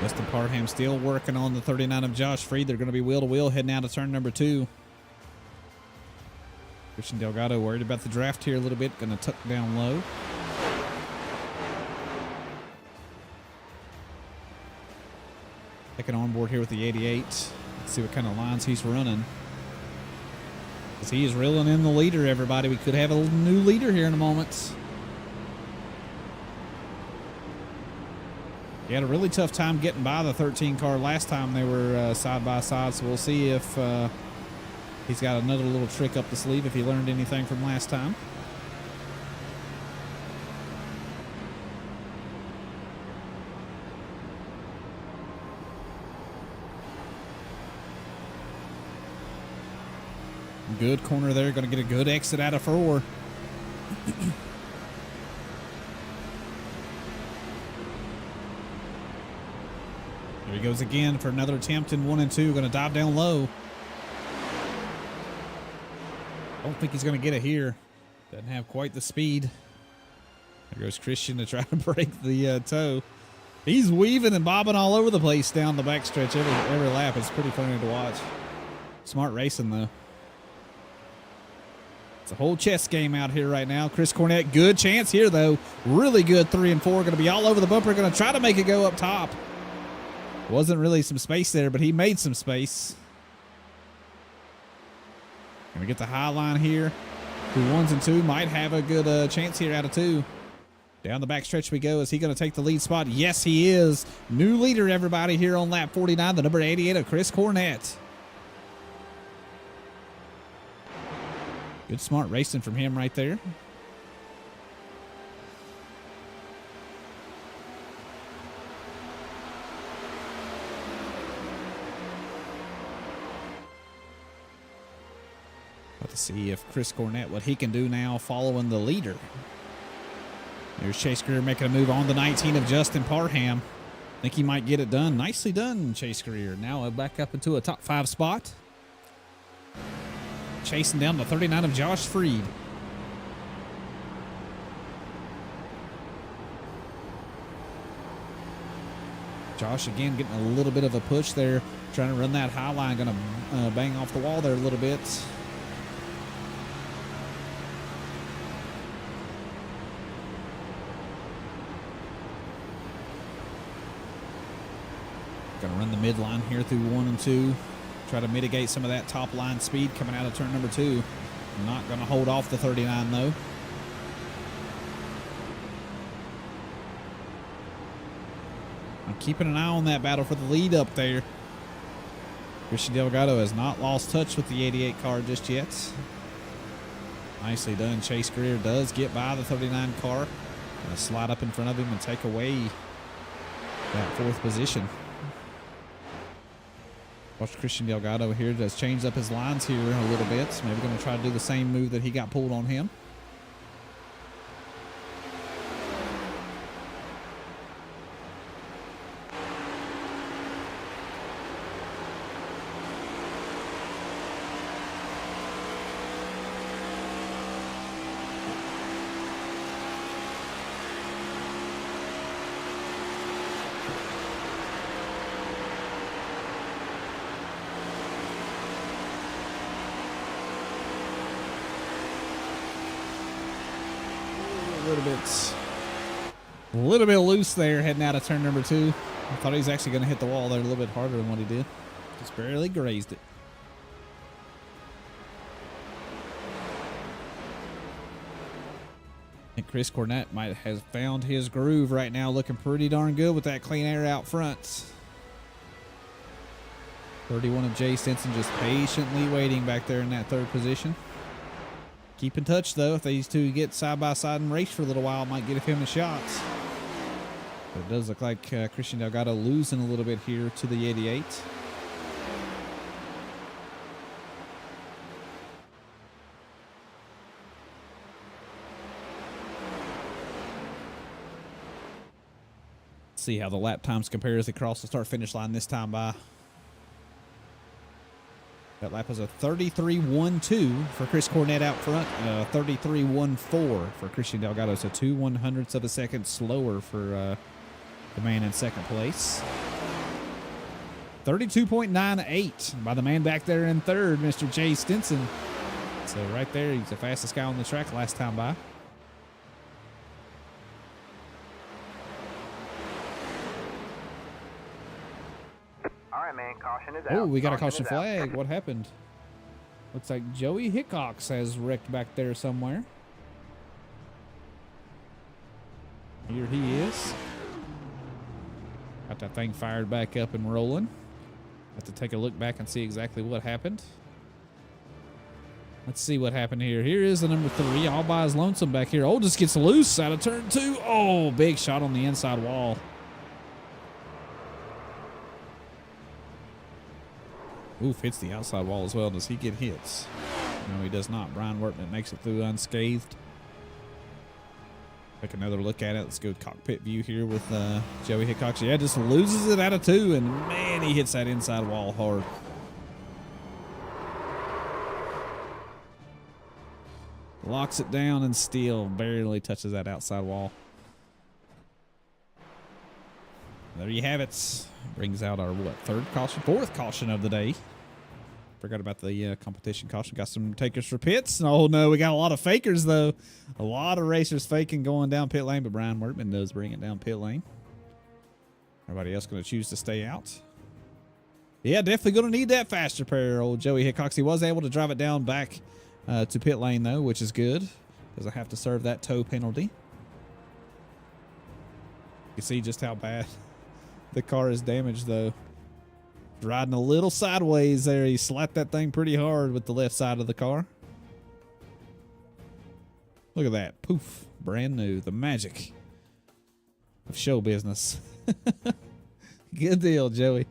Justin Parham still working on the 39 of Josh Freed. They're going to be wheel to wheel heading out of turn number 2. Christian Delgado worried about the draft here a little bit. Going to tuck down low. Second on board here with the 88. Let's see what kind of lines he's running. Because he is reeling in the leader, everybody. We could have a new leader here in a moment. He had a really tough time getting by the 13 car last time they were side by side, so we'll see if he's got another little trick up the sleeve, if he learned anything from last time. Good corner there. Going to get a good exit out of 4. There he goes again for another attempt in 1 and 2. Going to dive down low. Don't think he's going to get it here. Doesn't have quite the speed. There goes Christian to try to break the toe. He's weaving and bobbing all over the place down the backstretch every lap. It's pretty funny to watch. Smart racing, though. It's a whole chess game out here right now. Chris Cornett, good chance here, though. Really good 3 and 4. Going to be all over the bumper. Going to try to make it go up top. Wasn't really some space there, but he made some space. Going to get the high line here. Through 1s and 2. Might have a good chance here out of 2. Down the backstretch we go. Is he going to take the lead spot? Yes, he is. New leader, everybody, here on lap 49. The number 88 of Chris Cornett. Good smart racing from him right there. Let's see if Chris Cornett, what he can do now following the leader. There's Chase Greer making a move on the 19 of Justin Parham. Think he might get it done. Nicely done, Chase Greer. Now back up into a top 5 spot. Chasing down the 39 of Josh Freed. Josh again getting a little bit of a push there. Trying to run that high line. Going to bang off the wall there a little bit. Going to run the midline here through 1 and 2. Try to mitigate some of that top line speed coming out of turn number 2. Not going to hold off the 39 though. I'm keeping an eye on that battle for the lead up there. Christian Delgado has not lost touch with the 88 car just yet. Nicely done. Chase Greer does get by the 39 car. Going to slide up in front of him and take away that 4th position. Watch Christian Delgado here. Does change up his lines here a little bit. Maybe going to try to do the same move that he got pulled on him. A little bit loose there heading out of turn number 2. I thought he was actually going to hit the wall there a little bit harder than what he did. Just barely grazed it. I think Chris Cornett might have found his groove right now, looking pretty darn good with that clean air out front. 31 of Jay Stinson just patiently waiting back there in that 3rd position. Keep in touch, though. If these two get side by side and race for a little while, it might get him a shot. But it does look like Christian Delgado losing a little bit here to the 88. See how the lap times compare as they cross the start-finish line this time by. That lap was a 33.12 for Chris Cornett out front, 33.14 for Christian Delgado. So 2 100ths of a second slower for the man in 2nd place. 32.98 by the man back there in 3rd, Mr. Jay Stinson. So right there, he's the fastest guy on the track last time by. right, man. Caution is out. Oh, we got a caution is out. flag. What happened? Looks like Joey Hickox has wrecked back there somewhere. Here he is. Got that thing fired back up and rolling. Have to take a look back and see exactly what happened. Let's see what happened here. Here is the number 3, all by his lonesome back here. Oh, just gets loose out of turn 2. Oh, big shot on the inside wall. Oof, hits the outside wall as well. Does he get hits? No, he does not. Brian Workman makes it through unscathed. Take another look at it. Let's go cockpit view here with Joey Hickox. Yeah, just loses it out of 2, and man, he hits that inside wall hard. Locks it down and still barely touches that outside wall. There you have it. Brings out our, what, 4th caution of the day. Forgot about the competition caution. Got some takers for pits. Oh, no, we got a lot of fakers, though. A lot of racers faking going down pit lane, but Brian Workman does bring it down pit lane. Everybody else going to choose to stay out. Yeah, definitely going to need that faster pair, old Joey Hickox. He was able to drive it down back to pit lane, though, which is good. Doesn't have to serve that tow penalty. You see just how bad the car is damaged, though. Riding a little sideways there. He slapped that thing pretty hard with the left side of the car. Look at that. Poof. Brand new. The magic of show business. Good deal, Joey.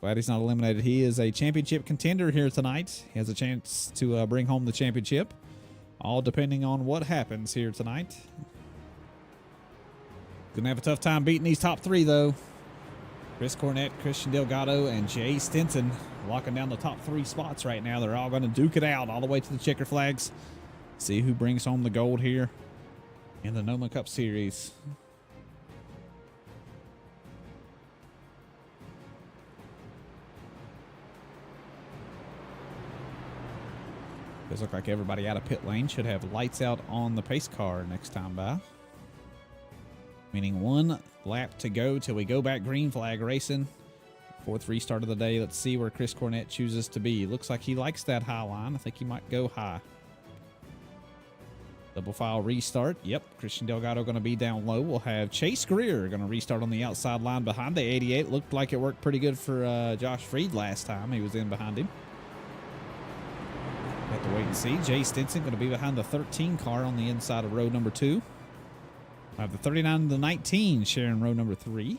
Glad he's not eliminated. He is a championship contender here tonight. He has a chance to bring home the championship. All depending on what happens here tonight. Gonna have a tough time beating these top 3, though. Chris Cornett, Christian Delgado, and Jay Stinson locking down the top 3 spots right now. They're all going to duke it out all the way to the checker flags. See who brings home the gold here in the Noma Cup Series. Does look like everybody out of pit lane should have lights out on the pace car next time by. Meaning 1 lap to go till we go back green flag racing. 4th restart of the day. Let's see where Chris Cornett chooses to be. Looks like he likes that high line. I think he might go high. Double file restart. Yep, Christian Delgado going to be down low. We'll have Chase Greer going to restart on the outside line behind the 88. Looked like it worked pretty good for Josh Freed last time. He was in behind him. Have to wait and see. Jay Stinson going to be behind the 13 car on the inside of row number 2. I have the 39 and the 19 sharing row number 3.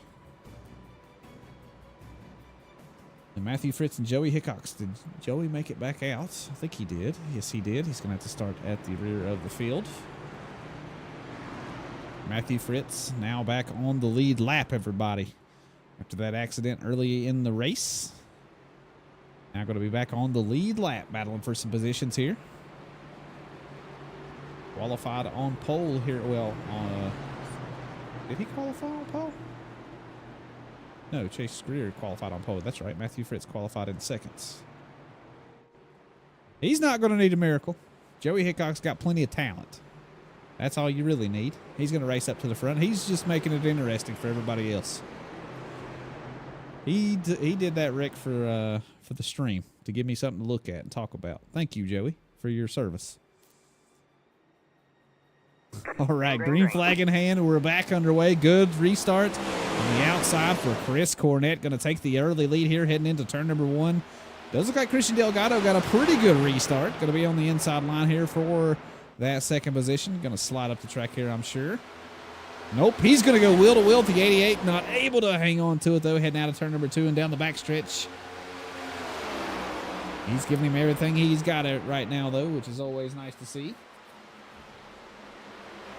And Matthew Fritz and Joey Hickox. Did Joey make it back out? I think he did. Yes, he did. He's going to have to start at the rear of the field. Matthew Fritz now back on the lead lap, everybody. After that accident early in the race. Now going to be back on the lead lap, battling for some positions here. Qualified on pole here. Well, did he qualify on pole? No, Chase Greer qualified on pole. That's right. Matthew Fritz qualified in seconds. He's not going to need a miracle. Joey Hickox got plenty of talent. That's all you really need. He's going to race up to the front. He's just making it interesting for everybody else. He did that, Rick, for the stream to give me something to look at and talk about. Thank you, Joey, for your service. All right, green flag in hand. We're back underway. Good restart on the outside for Chris Cornett. Going to take the early lead here heading into turn number 1. Does look like Christian Delgado got a pretty good restart. Going to be on the inside line here for that second position. Going to slide up the track here, I'm sure. Nope, he's going to go wheel to wheel with the 88. Not able to hang on to it, though, heading out of turn number 2 and down the backstretch. He's giving him everything he's got it right now, though, which is always nice to see.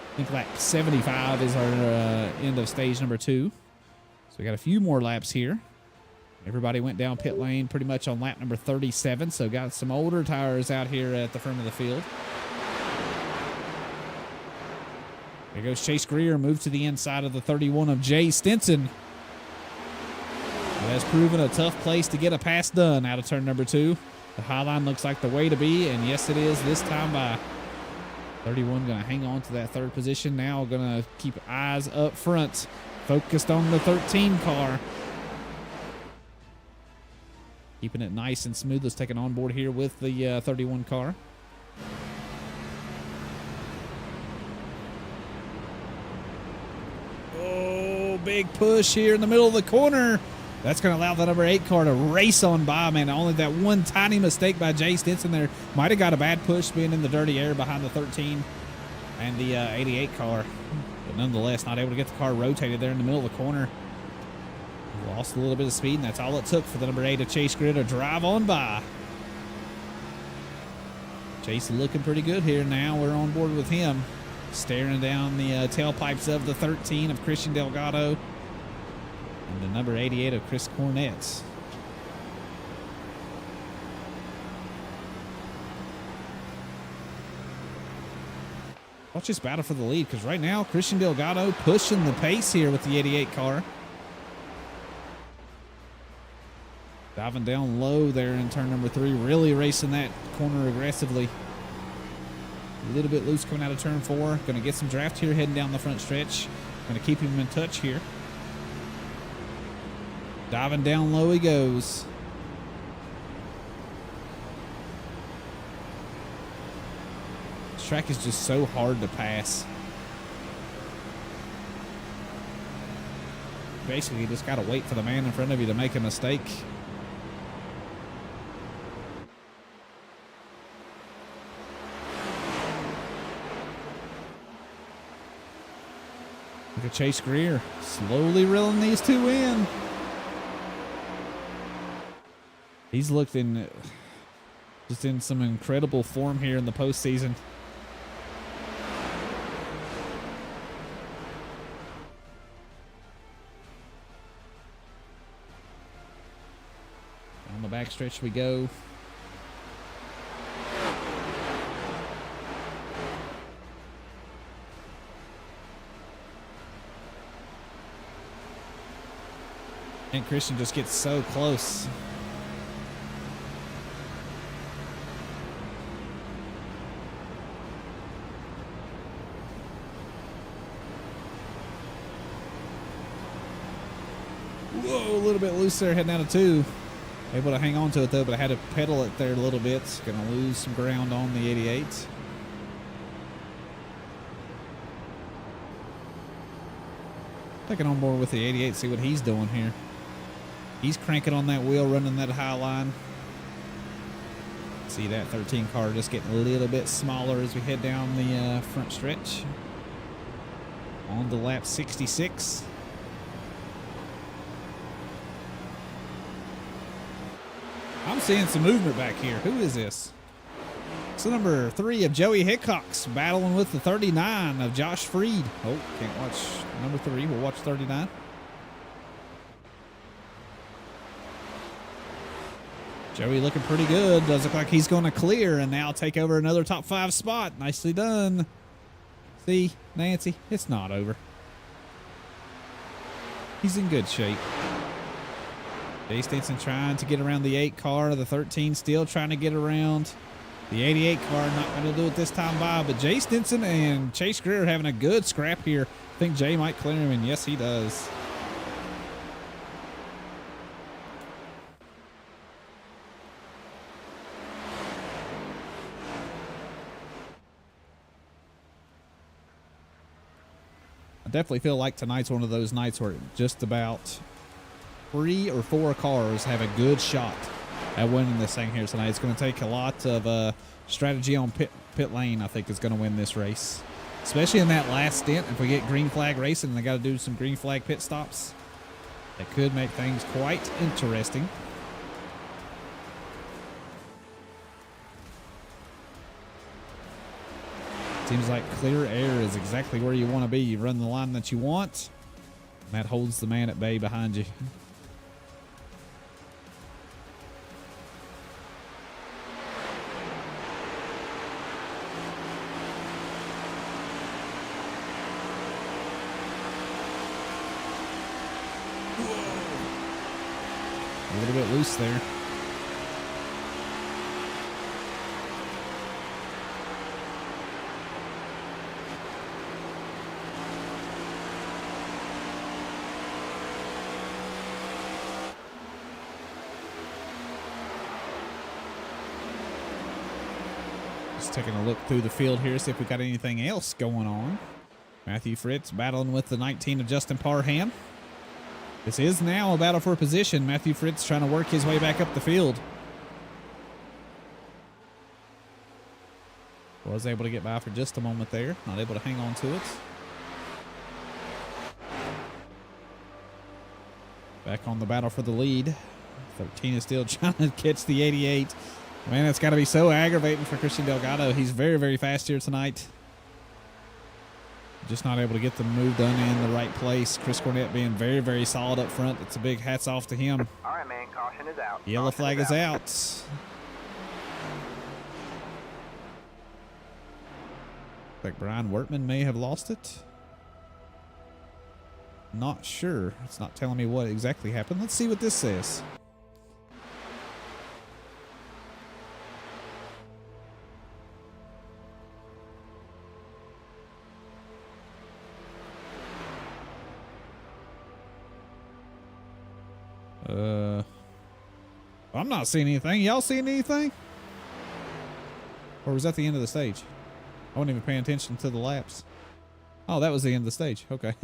I think lap 75 is our end of stage number 2. So we got a few more laps here. Everybody went down pit lane pretty much on lap number 37, so got some older tires out here at the front of the field. There goes Chase Greer, moved to the inside of the 31 of Jay Stinson. It has proven a tough place to get a pass done out of turn number 2. The high line looks like the way to be, and yes, it is this time by 31. Going to hang on to that 3rd position. Now going to keep eyes up front, focused on the 13 car. Keeping it nice and smooth. Let's take an onboard here with the 31 car. Oh, big push here in the middle of the corner. That's going to allow the number 8 car to race on by, man. Only that one tiny mistake by Jay Stinson there. Might have got a bad push being in the dirty air behind the 13 and the 88 car. But nonetheless, not able to get the car rotated there in the middle of the corner. Lost a little bit of speed, and that's all it took for the number 8 of Chase Greer to drive on by. Chase looking pretty good here now. We're on board with him. Staring down the tailpipes of the 13 of Christian Delgado and the number 88 of Chris Cornett. Watch this battle for the lead, because right now Christian Delgado pushing the pace here with the 88 car. Diving down low there in turn number 3, really racing that corner aggressively. A little bit loose coming out of turn 4. Going to get some draft here heading down the front stretch. Going to keep him in touch here. Diving down low he goes. This track is just so hard to pass. Basically, you just got to wait for the man in front of you to make a mistake. Look at Chase Greer slowly reeling these two in. He's looked in just in some incredible form here in the postseason. On the backstretch we go. And Christian just gets so close. Whoa, a little bit loose there, heading out of 2. Able to hang on to it though, but I had to pedal it there a little bit. Gonna lose some ground on the 88. Taking on board with the 88, see what he's doing here. He's cranking on that wheel, running that high line. See that 13 car just getting a little bit smaller as we head down the front stretch. On to lap 66. I'm seeing some movement back here. Who is this? It's the number 3 of Joey Hickox battling with the 39 of Josh Freed. Oh, can't watch number 3. We'll watch 39. Joey looking pretty good. Does look like he's going to clear and now take over another top 5 spot. Nicely done. See, Nancy, it's not over. He's in good shape. Jay Stinson trying to get around the 8 car. The 13 still trying to get around. The 88 car not going to do it this time by, but Jay Stinson and Chase Greer are having a good scrap here. I think Jay might clear him, and yes, he does. I definitely feel like tonight's one of those nights where just about 3 or 4 cars have a good shot at winning this thing here tonight. It's going to take a lot of strategy on pit lane, I think, is going to win this race. Especially in that last stint. If we get green flag racing and they got to do some green flag pit stops, that could make things quite interesting. Seems like clear air is exactly where you want to be. You run the line that you want, and that holds the man at bay behind you. A little bit loose there. taking a look through the field here, see if we got anything else going on. Matthew Fritz battling with the 19 of Justin Parham. This is now a battle for position. Matthew Fritz trying to work his way back up the field. Was able to get by for just a moment there. Not able to hang on to it. Back on the battle for the lead. 13 is still trying to catch the 88. Man, that's got to be so aggravating for Christian Delgado. He's very, very fast here tonight. Just not able to get the move done in the right place. Chris Cornett being very, very solid up front. It's a big hats off to him. All right, man. Caution is out. Yellow flag is out. Like Brian Wortman may have lost it. Not sure. It's not telling me what exactly happened. Let's see what this says. I'm not seeing anything. Y'all seeing anything? Or was that the end of the stage? I wasn't even paying attention to the laps. Oh, that was the end of the stage. Okay.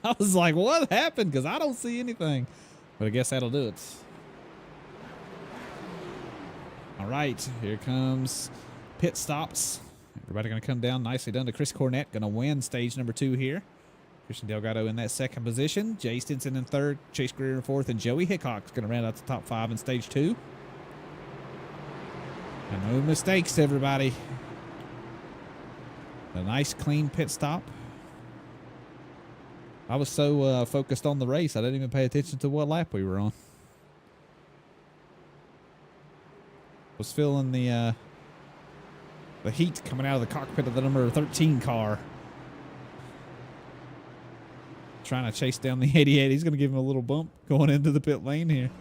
I was like, what happened? Because I don't see anything. But I guess that'll do it. All right. Here comes pit stops. Everybody going to come down. Nicely done to Chris Cornett. Going to win stage number 2 here. Christian Delgado in that second position. Jay Stinson in third. Chase Greer in fourth. And Joey Hickok's going to round out the top 5 in stage 2. And no mistakes, everybody. A nice, clean pit stop. I was so focused on the race, I didn't even pay attention to what lap we were on. Was feeling the heat coming out of the cockpit of the number 13 car. Trying to chase down the 88. He's going to give him a little bump going into the pit lane here.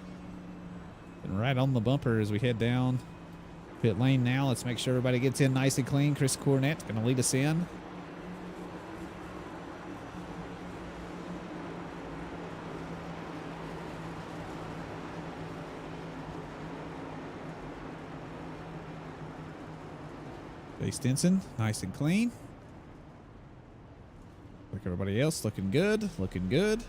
And right on the bumper as we head down pit lane now. Let's make sure everybody gets in nice and clean. Chris Cornett going to lead us in. Jay Stinson, nice and clean. Like everybody else, looking good, looking good.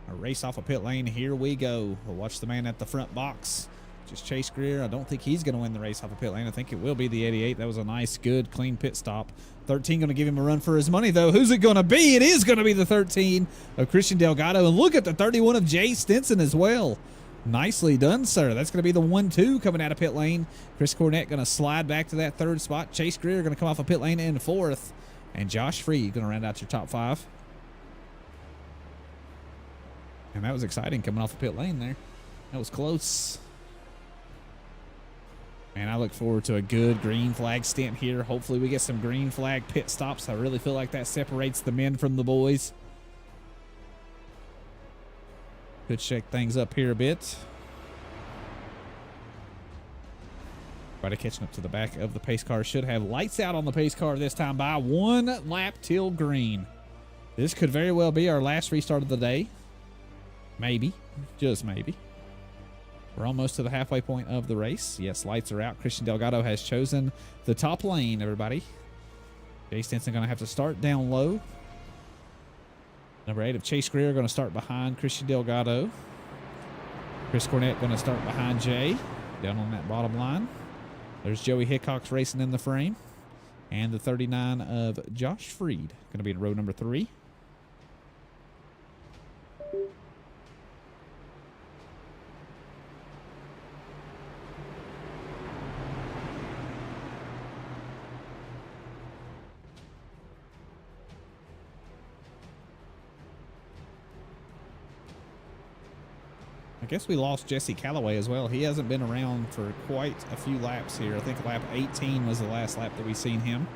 A race off a pit lane, here we go. We'll watch the man at the front box. Just Chase Greer. I don't think he's going to win the race off a pit lane. I think it will be the 88. That was a nice, good, clean pit stop. 13 going to give him a run for his money, though. Who's it going to be? It is going to be the 13 of Christian Delgado. And look at the 31 of Jay Stinson as well. Nicely done, sir. That's going to be the 1-2 coming out of pit lane. Chris Cornett going to slide back to that third spot. Chase Greer going to come off a pit lane in fourth. And Josh Freed going to round out your top 5. And that was exciting coming off a pit lane there. That was close. Man, I look forward to a good green flag stint here. Hopefully we get some green flag pit stops. I really feel like that separates the men from the boys. Could shake things up here a bit. Everybody catching up to the back of the pace car. Should have lights out on the pace car this time by 1 lap till green. This could very well be our last restart of the day. Maybe. Just maybe. We're almost to the halfway point of the race. Yes, lights are out. Christian Delgado has chosen the top lane, everybody. Jay Stinson going to have to start down low. Number 8 of Chase Greer going to start behind Christian Delgado. Chris Cornett going to start behind Jay down on that bottom line. There's Joey Hickok's racing in the frame. And the 39 of Josh Freed going to be in row number 3. I guess we lost Jesse Calloway as well. He hasn't been around for quite a few laps here. I think lap 18 was the last lap that we've seen him.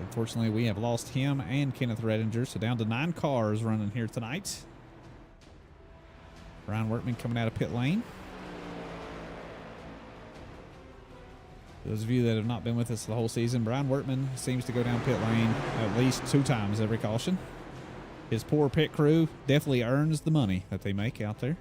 Unfortunately, we have lost him and Kenneth Redinger, so down to 9 cars running here tonight. Brian Wortman coming out of pit lane. Those of you that have not been with us the whole season, Brian Wortman seems to go down pit lane at least 2 times every caution. His poor pit crew definitely earns the money that they make out there.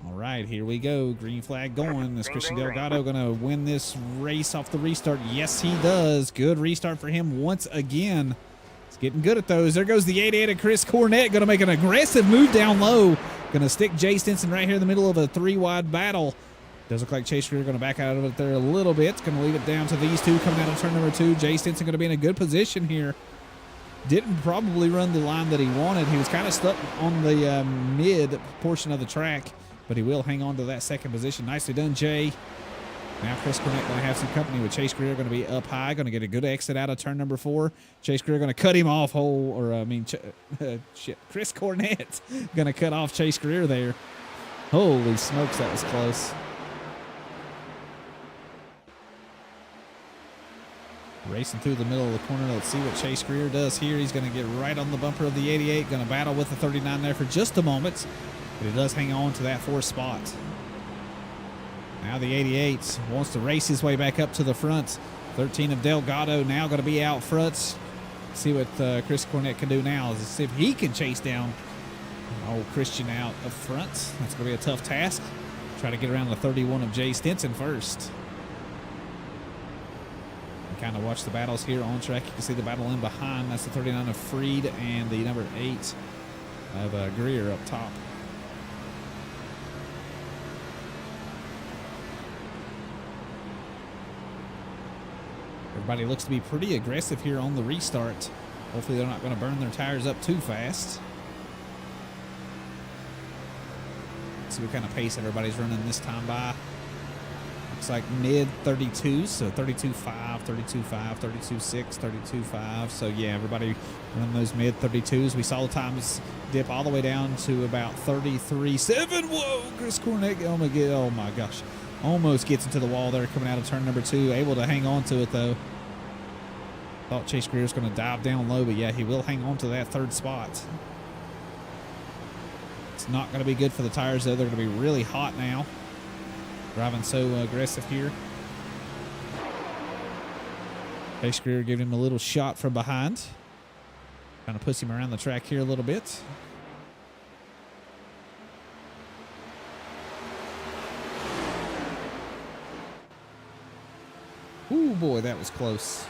All right, here we go. Green flag going. Is Green, Christian green, green. Delgado going to win this race off the restart? Yes, he does. Good restart for him once again. He's getting good at those. There goes the 88 of Chris Cornett. Going to make an aggressive move down low. Going to stick Jay Stinson right here in the middle of a 3-wide battle. Does look like Chase Greer going to back out of it there a little bit. Going to leave it down to these two coming out of turn number 2. Jay Stinson going to be in a good position here. Didn't probably run the line that he wanted. He was kind of stuck on the mid portion of the track, but he will hang on to that second position. Nicely done, Jay. Now Chris Cornett going to have some company with Chase Greer. Going to be up high. Going to get a good exit out of turn number 4. Chase Greer going to cut him off Chris Cornett going to cut off Chase Greer there. Holy smokes, that was close. Racing through the middle of the corner. Let's see what Chase Greer does here. He's going to get right on the bumper of the 88. Going to battle with the 39 there for just a moment. But he does hang on to that 4th spot. Now the 88 wants to race his way back up to the front. 13 of Delgado now going to be out front. See what Chris Cornett can do now. Is see if he can chase down old Christian out up front. That's going to be a tough task. Try to get around the 31 of Jay Stinson first. Kind of watch the battles here on track. You can see the battle in behind. That's the 39 of Freed and the number 8 of Greer up top. Everybody looks to be pretty aggressive here on the restart. Hopefully they're not going to burn their tires up too fast. Let's see what kind of pace everybody's running this time by. Looks like mid 32s, so 32.5, 32.5, 32.6, 32.5. So yeah, everybody running those mid 32s. We saw the times dip all the way down to about 33.7. Whoa, Chris Cornett, oh my gosh. Almost gets into the wall there coming out of turn number 2. Able to hang on to it though. Thought Chase Greer was going to dive down low, but yeah, he will hang on to that 3rd spot. It's not going to be good for the tires though. They're going to be really hot now. Driving so aggressive here. Chase Greer giving him a little shot from behind. Kind of push him around the track here a little bit. Ooh, boy, that was close.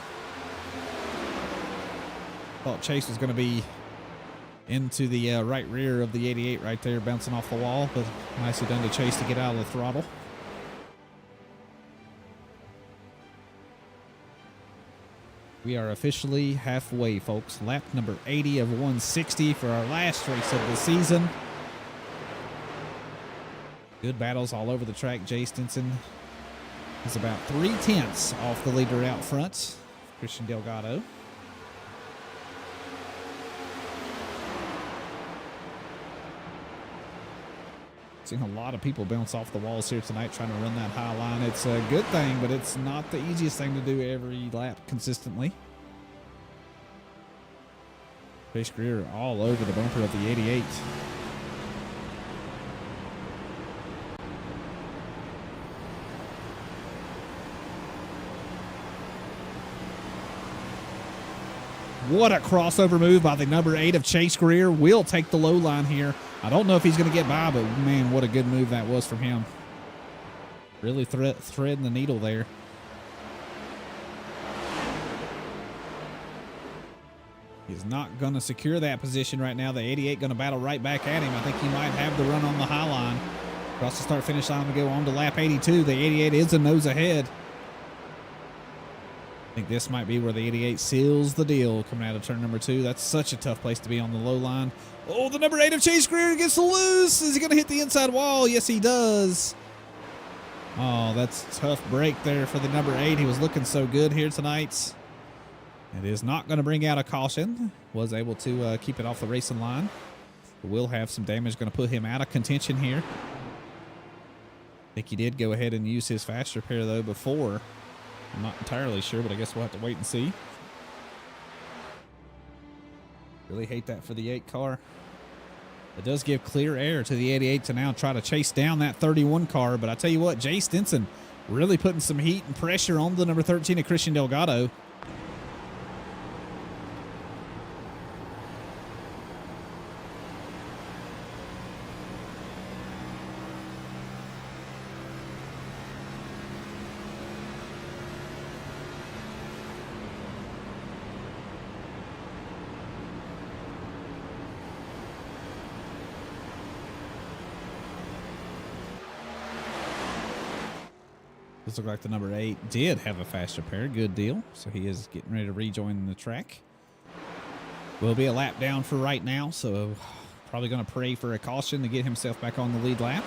Thought Chase was going to be into the right rear of the 88 right there, bouncing off the wall, but nicely done to Chase to get out of the throttle. We are officially halfway, folks. Lap number 80 of 160 for our last race of the season. Good battles all over the track. Jay Stinson is about 3/10 off the leader out front. Christian Delgado. Seen a lot of people bounce off the walls here tonight trying to run that high line. It's a good thing, but it's not the easiest thing to do every lap consistently. Chase Greer all over the bumper of the 88. What a crossover move by the number 8 of Chase Greer. Will take the low line here. I don't know if he's going to get by, but man, what a good move that was from him. Really threading the needle there. He's not going to secure that position right now. The 88 going to battle right back at him. I think he might have the run on the high line. Across the start-finish line to go on to lap 82. The 88 is a nose ahead. I think this might be where the 88 seals the deal coming out of turn number 2. That's such a tough place to be on the low line. Oh, the number 8 of Chase Greer gets loose. Is he going to hit the inside wall? Yes, he does. Oh, that's a tough break there for the number 8. He was looking so good here tonight. It is not going to bring out a caution. Was able to keep it off the racing line. But will have some damage. Going to put him out of contention here. I think he did go ahead and use his fast repair, though, before. I'm not entirely sure, but I guess we'll have to wait and see. Really hate that for the 8 car. It does give clear air to the 88 to now try to chase down that 31 car. But I tell you what, Jay Stinson really putting some heat and pressure on the number 13 of Christian Delgado. This looks like the number 8 did have a faster pair. Good deal. So he is getting ready to rejoin the track. Will be a lap down for right now, so probably going to pray for a caution to get himself back on the lead lap.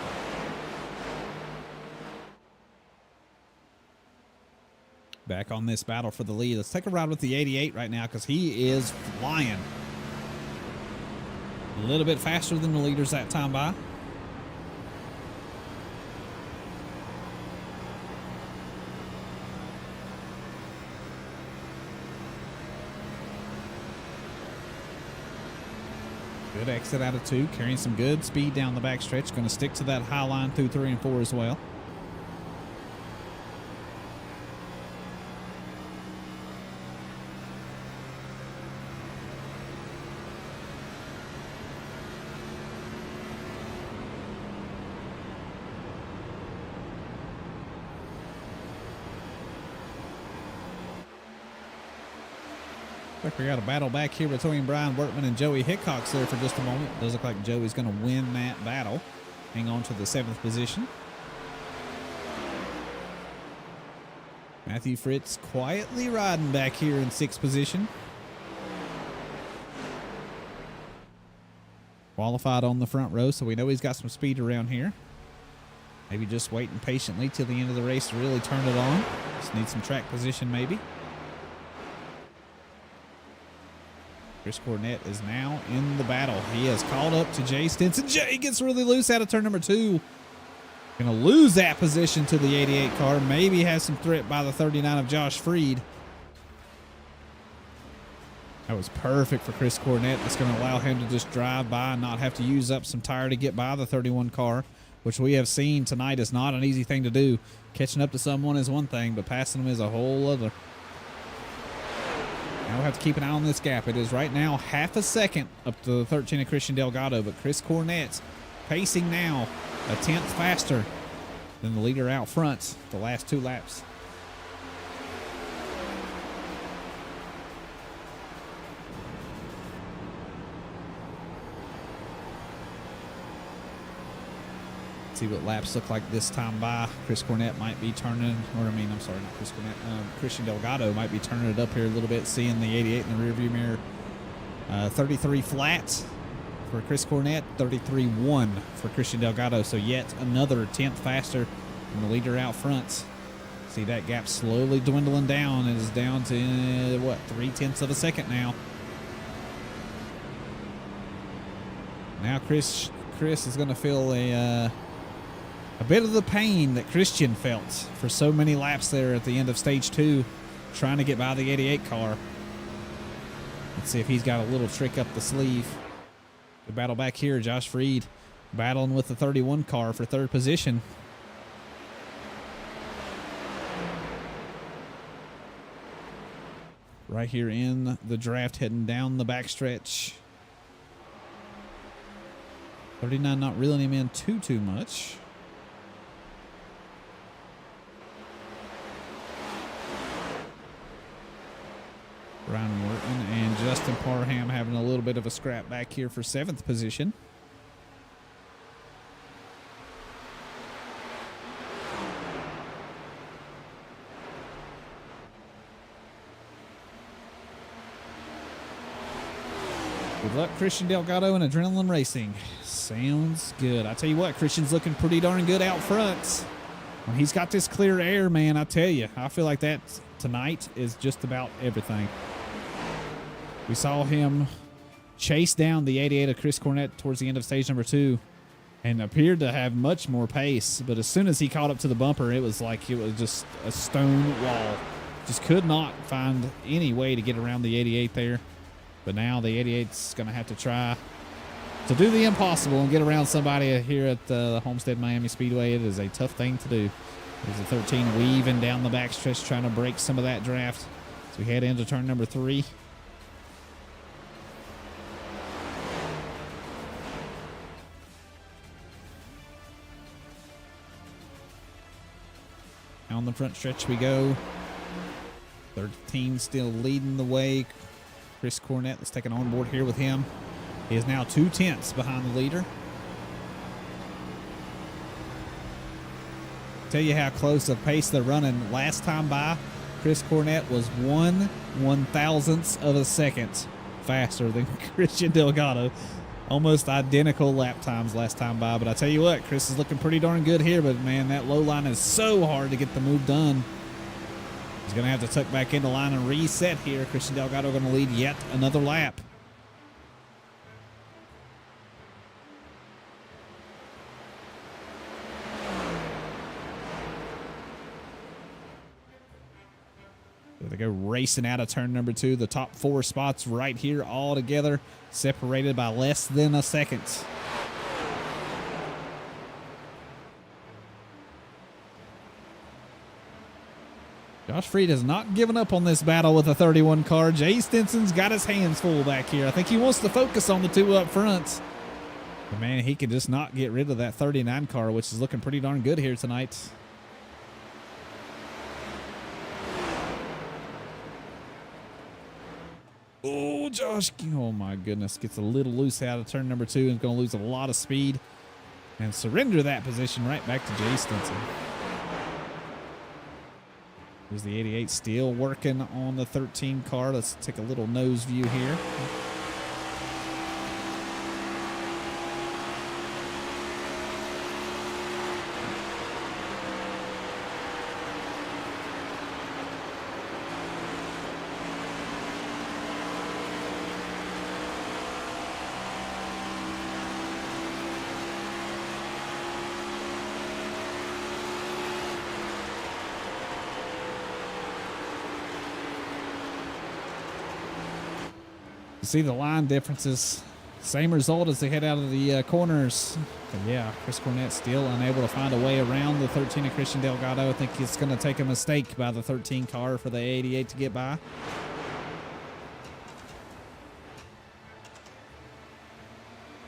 Back on this battle for the lead. Let's take a ride with the 88 right now because he is flying. A little bit faster than the leaders that time by. Good exit out of 2, carrying some good speed down the backstretch. Going to stick to that high line through 3 and 4 as well. We got a battle back here between Brian Workman and Joey Hickox there for just a moment. Does look like Joey's going to win that battle. Hang on to the 7th position. Matthew Fritz quietly riding back here in 6th position. Qualified on the front row, so we know he's got some speed around here. Maybe just waiting patiently till the end of the race to really turn it on. Just need some track position maybe. Chris Cornett is now in the battle. He has called up to Jay Stinson. Jay gets really loose out of turn number 2. Going to lose that position to the 88 car. Maybe has some threat by the 39 of Josh Freed. That was perfect for Chris Cornett. It's going to allow him to just drive by and not have to use up some tire to get by the 31 car, which we have seen tonight is not an easy thing to do. Catching up to someone is one thing, but passing them is a whole other. Now we'll have to keep an eye on this gap. It is right now half a second up to the 13 of Christian Delgado, but Chris Cornett's pacing now a 10th faster than the leader out front the last 2 laps. See what laps look like this time by. Chris Cornett might be turning, Christian Delgado might be turning it up here a little bit, seeing the 88 in the rearview mirror. 33 flat for Chris Cornett, 33.1 for Christian Delgado. So yet another 10th faster than the leader out front. See that gap slowly dwindling down. It is down to, 0.3 of a second now. Now Chris is going to feel a bit of the pain that Christian felt for so many laps there at the end of stage 2, trying to get by the 88 car. Let's see if he's got a little trick up the sleeve. The battle back here, Josh Freed battling with the 31 car for 3rd position. Right here in the draft, heading down the backstretch. 39 not reeling him in too much. Ryan Morton and Justin Parham having a little bit of a scrap back here for 7th position. Good luck, Christian Delgado and Adrenaline Racing. Sounds good. I tell you what, Christian's looking pretty darn good out front. When he's got this clear air, man, I tell you, I feel like that tonight is just about everything. We saw him chase down the 88 of Chris Cornett towards the end of stage number 2 and appeared to have much more pace. But as soon as he caught up to the bumper, it was like it was just a stone wall. Just could not find any way to get around the 88 there. But now the 88's going to have to try to do the impossible and get around somebody here at the Homestead Miami Speedway. It is a tough thing to do. There's a 13 weaving down the backstretch trying to break some of that draft. So we head into turn number 3. On the front stretch we go. 13 still leading the way. Chris Cornett, let's take an onboard here with him. He is now 2/10 behind the leader. Tell you how close the pace they're running. Last time by, Chris Cornett was 1/1000th of a second faster than Christian Delgado. Almost identical lap times last time by. But I tell you what, Chris is looking pretty darn good here. But, man, that low line is so hard to get the move done. He's going to have to tuck back into line and reset here. Christian Delgado going to lead yet another lap. So they go racing out of turn number 2. The top 4 spots right here all together, separated by less than a second. Josh Freed has not given up on this battle with a 31 car. Jay Stinson's got his hands full back here. I think he wants to focus on the 2 up front. But, man, he can just not get rid of that 39 car, which is looking pretty darn good here tonight. Oh, Josh. Oh, my goodness. Gets a little loose out of turn number 2 and is going to lose a lot of speed and surrender that position right back to Jay Stinson. Here's the 88 still working on the 13 car. Let's take a little nose view here. See the line differences. Same result as they head out of the corners. But yeah, Chris Cornett still unable to find a way around the 13 of Christian Delgado. I think it's going to take a mistake by the 13 car for the 88 to get by.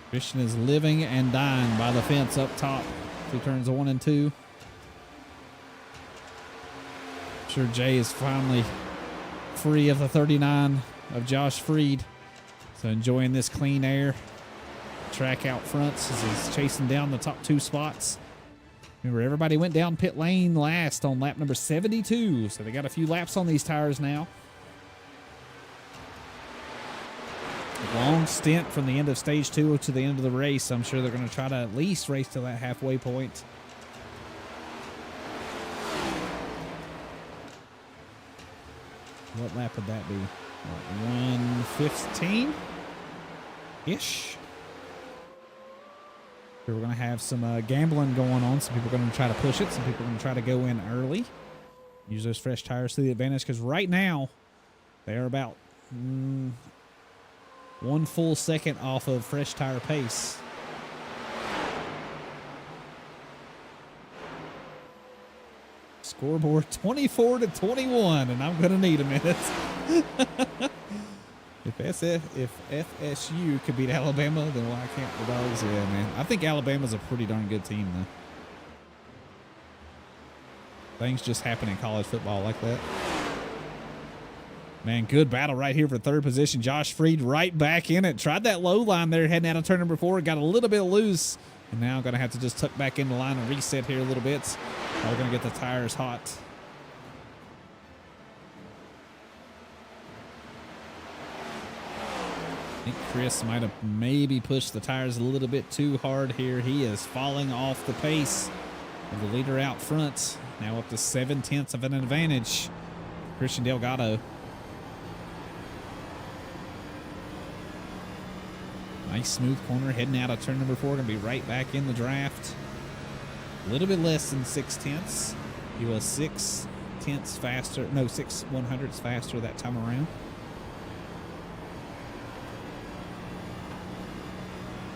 Christian is living and dying by the fence up top through turns 1 and 2. I'm sure Jay is finally free of the 39 of Josh Freed. So enjoying this clean air track out front as he's chasing down the top 2 spots. Remember, everybody went down pit lane last on lap number 72, so they got a few laps on these tires now. A long stint from the end of stage 2 to the end of the race. I'm sure they're going to try to at least race to that halfway point. What lap would that be? 1:15-ish. We're going to have some gambling going on. Some people are going to try to push it. Some people are going to try to go in early. Use those fresh tires to the advantage because right now they are about 1 full second off of fresh tire pace. Scoreboard 24-21, and I'm going to need a minute. If FSU could beat Alabama, then why can't the Dogs? Yeah, man. I think Alabama's a pretty darn good team, though. Things just happen in college football like that. Man, good battle right here for 3rd position. Josh Freed right back in it. Tried that low line there heading out of turn number 4. Got a little bit loose. And now going to have to just tuck back into line and reset here a little bit. We're going to get the tires hot. I think Chris might have maybe pushed the tires a little bit too hard here. He is falling off the pace of the leader out front. Now up to 7/10 of an advantage. Christian Delgado. Nice smooth corner heading out of turn number 4. Going to be right back in the draft. A little bit less than 6/10. He was 6/10 faster. No, 6/100 faster that time around.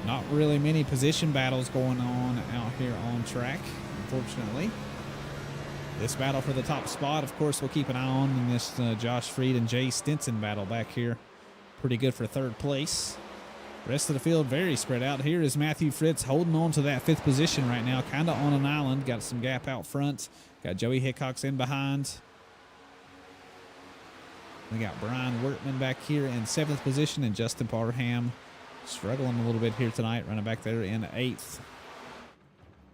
Not really many position battles going on out here on track, unfortunately. This battle for the top spot, of course, we'll keep an eye on in this Josh Freed and Jay Stinson battle back here. Pretty good for 3rd place. Rest of the field very spread out. Here is Matthew Fritz holding on to that 5th position right now, kind of on an island. Got some gap out front. Got Joey Hickox in behind. We got Brian Wertman back here in 7th position, and Justin Parham struggling a little bit here tonight, running back there in 8th.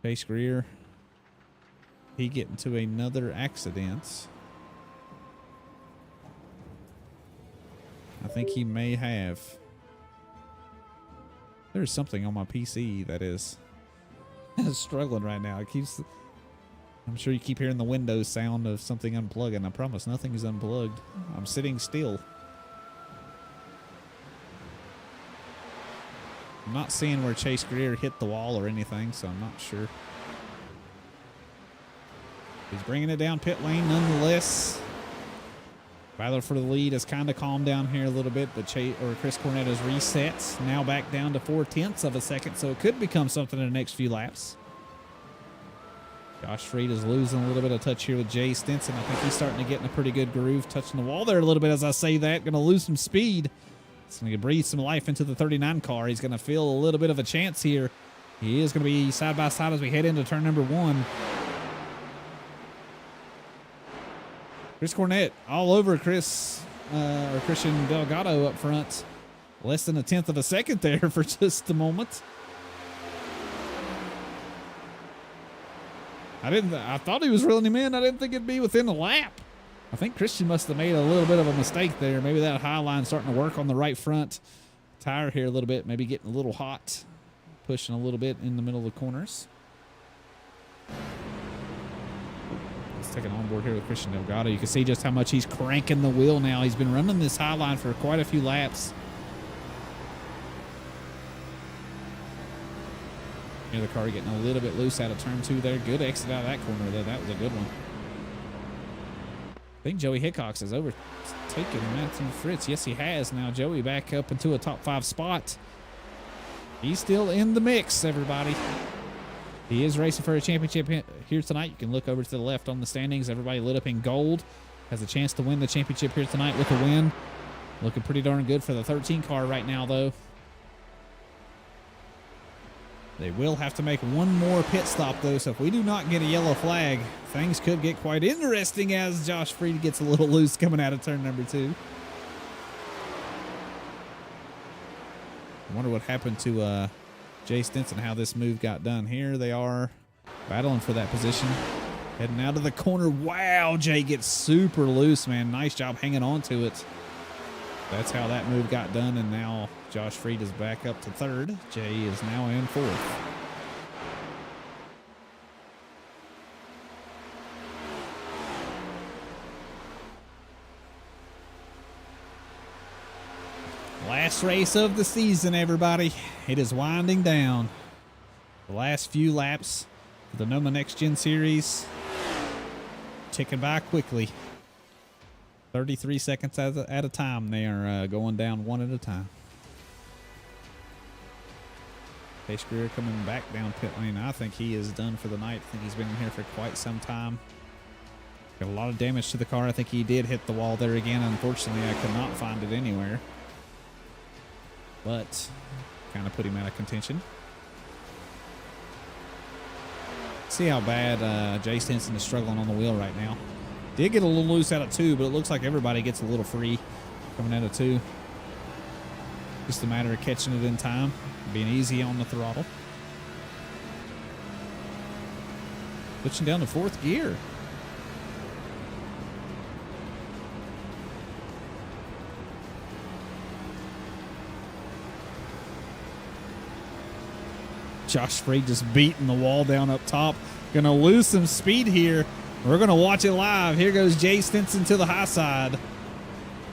Chase Greer he get into another accident? I think he may have. There's something on my PC that is struggling right now. It keeps. I'm sure you keep hearing the Windows sound of something unplugging. I promise nothing is unplugged. I'm sitting still. I'm not seeing where Chase Greer hit the wall or anything, so I'm not sure. He's bringing it down pit lane nonetheless. Battle for the lead has kind of calmed down here a little bit, but Chris Cornett has reset. Now back down to 0.4 of a second, so it could become something in the next few laps. Josh Freed is losing a little bit of touch here with Jay Stinson. I think he's starting to get in a pretty good groove, touching the wall there a little bit as I say that. Going to lose some speed. It's going to breathe some life into the 39 car. He's going to feel a little bit of a chance here. He is going to be side by side as we head into turn number 1. Chris Cornett all over Christian Delgado up front. Less than 1/10 of a second there for just a moment. I thought he was reeling him in. I didn't think it'd be within a lap. I think Christian must have made a little bit of a mistake there. Maybe that high line starting to work on the right front tire here a little bit. Maybe getting a little hot. Pushing a little bit in the middle of the corners. Let's take an onboard here with Christian Delgado. You can see just how much he's cranking the wheel now. He's been running this high line for quite a few laps. Near the car getting a little bit loose out of turn 2 there. Good exit out of that corner, though. That was a good one. I think Joey Hickox has overtaken Matthew Fritz. Yes, he has. Now Joey back up into a top 5 spot. He's still in the mix, everybody. He is racing for a championship here tonight. You can look over to the left on the standings. Everybody lit up in gold. Has a chance to win the championship here tonight with a win. Looking pretty darn good for the 13 car right now, though. They will have to make one more pit stop, though, so if we do not get a yellow flag, things could get quite interesting as Josh Freed gets a little loose coming out of turn number 2. I wonder what happened to Jay Stinson, how this move got done. Here they are battling for that position. Heading out of the corner. Wow, Jay gets super loose, man. Nice job hanging on to it. That's how that move got done, and now Josh Freed is back up to 3rd. Jay is now in 4th. Last race of the season, everybody. It is winding down. The last few laps of the Noma Next Gen Series ticking by quickly. 33 seconds at a time. They are going down one at a time. Chase Greer coming back down pit lane. I think he is done for the night. I think he's been in here for quite some time. Got a lot of damage to the car. I think he did hit the wall there again. Unfortunately, I could not find it anywhere. But kind of put him out of contention. See how bad Jay Stinson is struggling on the wheel right now. Did get a little loose out of 2, but it looks like everybody gets a little free coming out of 2. Just a matter of catching it in time, being easy on the throttle. Switching down to 4th gear. Josh Freed just beating the wall down up top. Gonna lose some speed here. We're going to watch it live. Here goes Jay Stinson to the high side.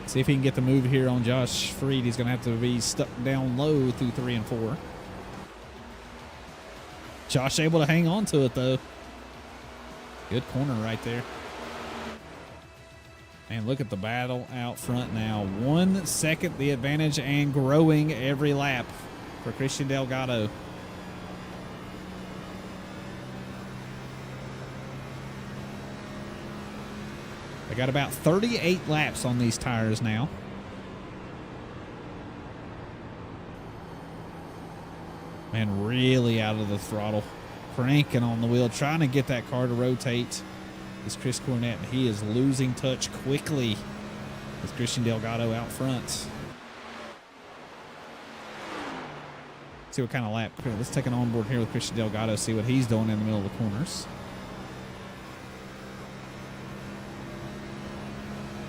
See if he can get the move here on Josh Freed. He's going to have to be stuck down low through 3 and 4. Josh able to hang on to it, though. Good corner right there. And look at the battle out front now. 1 second the advantage and growing every lap for Christian Delgado. They got about 38 laps on these tires now. Man, really out of the throttle. Cranking on the wheel, trying to get that car to rotate. Is Chris Cornett. He is losing touch quickly with Christian Delgado out front. See what kind of lap. Let's take an onboard here with Christian Delgado, see what he's doing in the middle of the corners.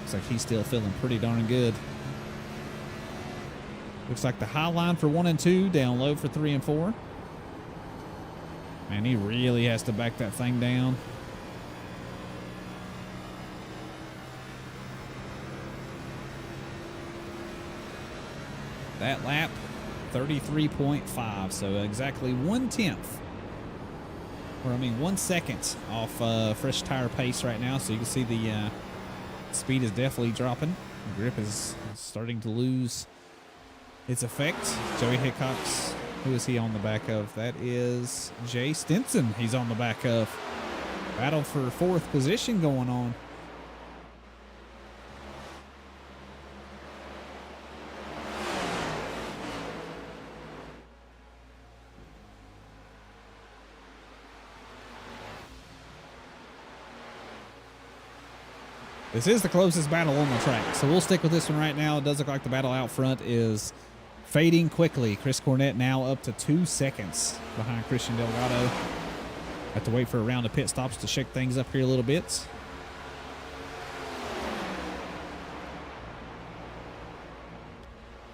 Looks like he's still feeling pretty darn good. Looks like the high line for 1 and 2, down low for 3 and 4. Man, he really has to back that thing down. That lap, 33.5, so exactly 1/10. Or, I mean, 1 second off fresh tire pace right now. So you can see the speed is definitely dropping. The grip is starting to lose its effect. Joey Hickok's, who is he on the back of? That is Jay Stinson he's on the back of. Battle for 4th position going on. This is the closest battle on the track, so we'll stick with this one right now. It does look like the battle out front is fading quickly. Chris Cornett now up to 2 seconds behind Christian Delgado. Have to wait for a round of pit stops to shake things up here a little bit.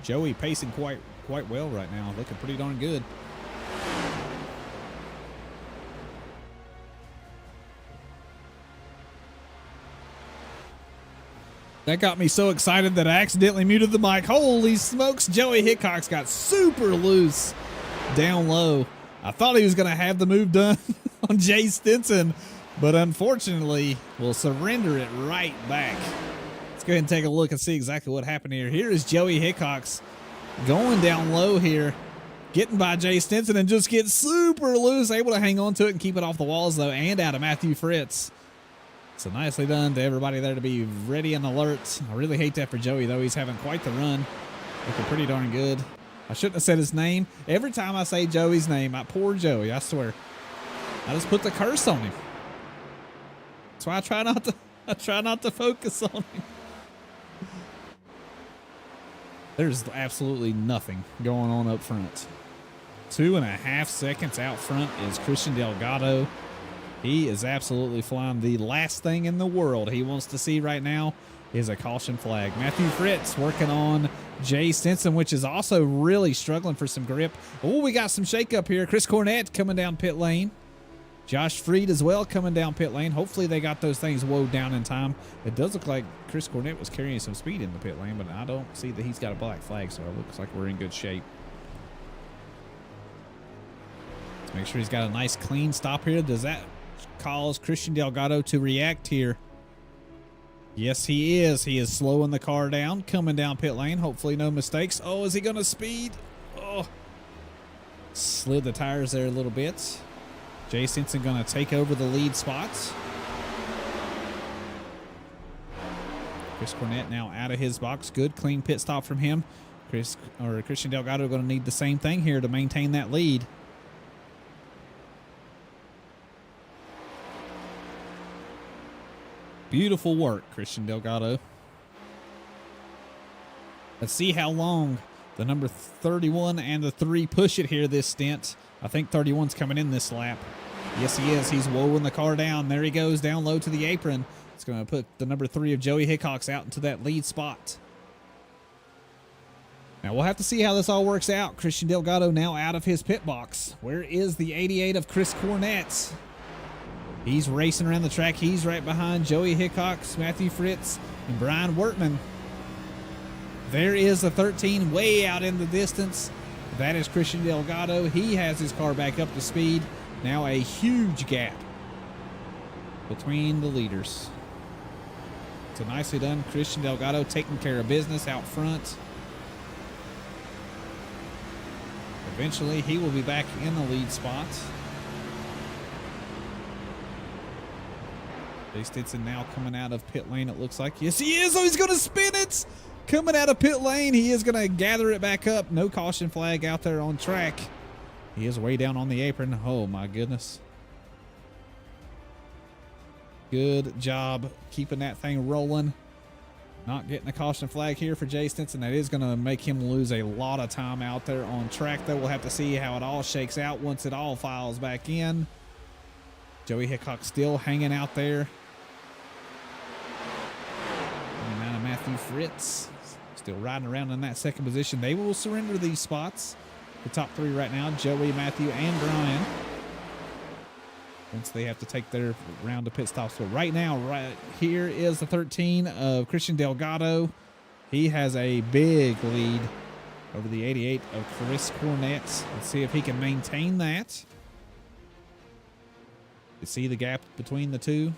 Joey pacing quite well right now, looking pretty darn good. That got me so excited that I accidentally muted the mic. Holy smokes, Joey Hickok's got super loose down low. I thought he was going to have the move done on Jay Stinson, but unfortunately will surrender it right back. Let's go ahead and take a look and see exactly what happened here. Here is Joey Hickok's going down low here, getting by Jay Stinson and just gets super loose, able to hang on to it and keep it off the walls though, and out of Matthew Fritz. So nicely done to everybody there to be ready and alert. I really hate that for Joey, though. He's having quite the run. Looking pretty darn good. I shouldn't have said his name. Every time I say Joey's name, poor Joey, I swear. I just put the curse on him. That's why I try not to focus on him. There's absolutely nothing going on up front. 2.5 seconds out front is Christian Delgado. He is absolutely flying. The last thing in the world he wants to see right now is a caution flag. Matthew Fritz working on Jay Stinson, which is also really struggling for some grip. Oh, we got some shakeup here. Chris Cornett coming down pit lane. Josh Freed as well coming down pit lane. Hopefully they got those things woed down in time. It does look like Chris Cornett was carrying some speed in the pit lane, but I don't see that he's got a black flag, so it looks like we're in good shape. Let's make sure he's got a nice clean stop here. Does that cause Christian Delgado to react here? Yes, he is. He is slowing the car down, coming down pit lane. Hopefully no mistakes. Oh, is he going to speed? Oh, slid the tires there a little bit. Jay Stinson going to take over the lead spots. Chris Cornett now out of his box. Good, clean pit stop from him. Christian Delgado going to need the same thing here to maintain that lead. Beautiful work, Christian Delgado. Let's see how long the number 31 and the 3 push it here this stint. I think 31's coming in this lap. Yes, he is. He's woeing the car down. There he goes, down low to the apron. It's going to put the number 3 of Joey Hickok's out into that lead spot. Now, we'll have to see how this all works out. Christian Delgado now out of his pit box. Where is the 88 of Chris Cornett? He's racing around the track. He's right behind Joey Hickok's, Matthew Fritz, and Brian Wertman. There is the 13 way out in the distance. That is Christian Delgado. He has his car back up to speed. Now a huge gap between the leaders. So nicely done. Christian Delgado taking care of business out front. Eventually, he will be back in the lead spot. Jay Stinson now coming out of pit lane, it looks like. Yes, he is. Oh, he's going to spin it. Coming out of pit lane, he is going to gather it back up. No caution flag out there on track. He is way down on the apron. Oh, my goodness. Good job keeping that thing rolling. Not getting a caution flag here for Jay Stinson. That is going to make him lose a lot of time out there on track, though. We'll have to see how it all shakes out once it all files back in. Joey Hickok still hanging out there. Fritz still riding around in that second position. They will surrender these spots. The top three right now, Joey, Matthew, and Brian. Once they have to take their round of pit stops. But right now, right here is the 13 of Christian Delgado. He has a big lead over the 88 of Chris Cornett. Let's see if he can maintain that. You see the gap between the two?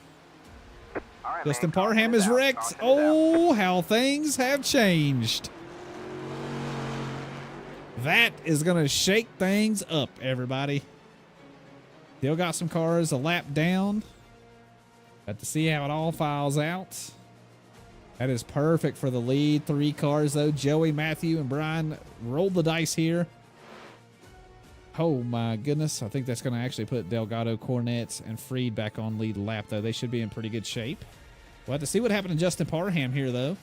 All right, Justin man, Parham caution is out. wrecked. Caution is Oh, how things have changed. That is going to shake things up, everybody. Still got some cars a lap down. Got to see how it all files out. That is perfect for the lead. 3 cars, though. Joey, Matthew, and Brian rolled the dice here. Oh, my goodness. I think that's going to actually put Delgado, Cornett, and Freed back on lead lap, though. They should be in pretty good shape. We'll have to see what happened to Justin Parham here, though.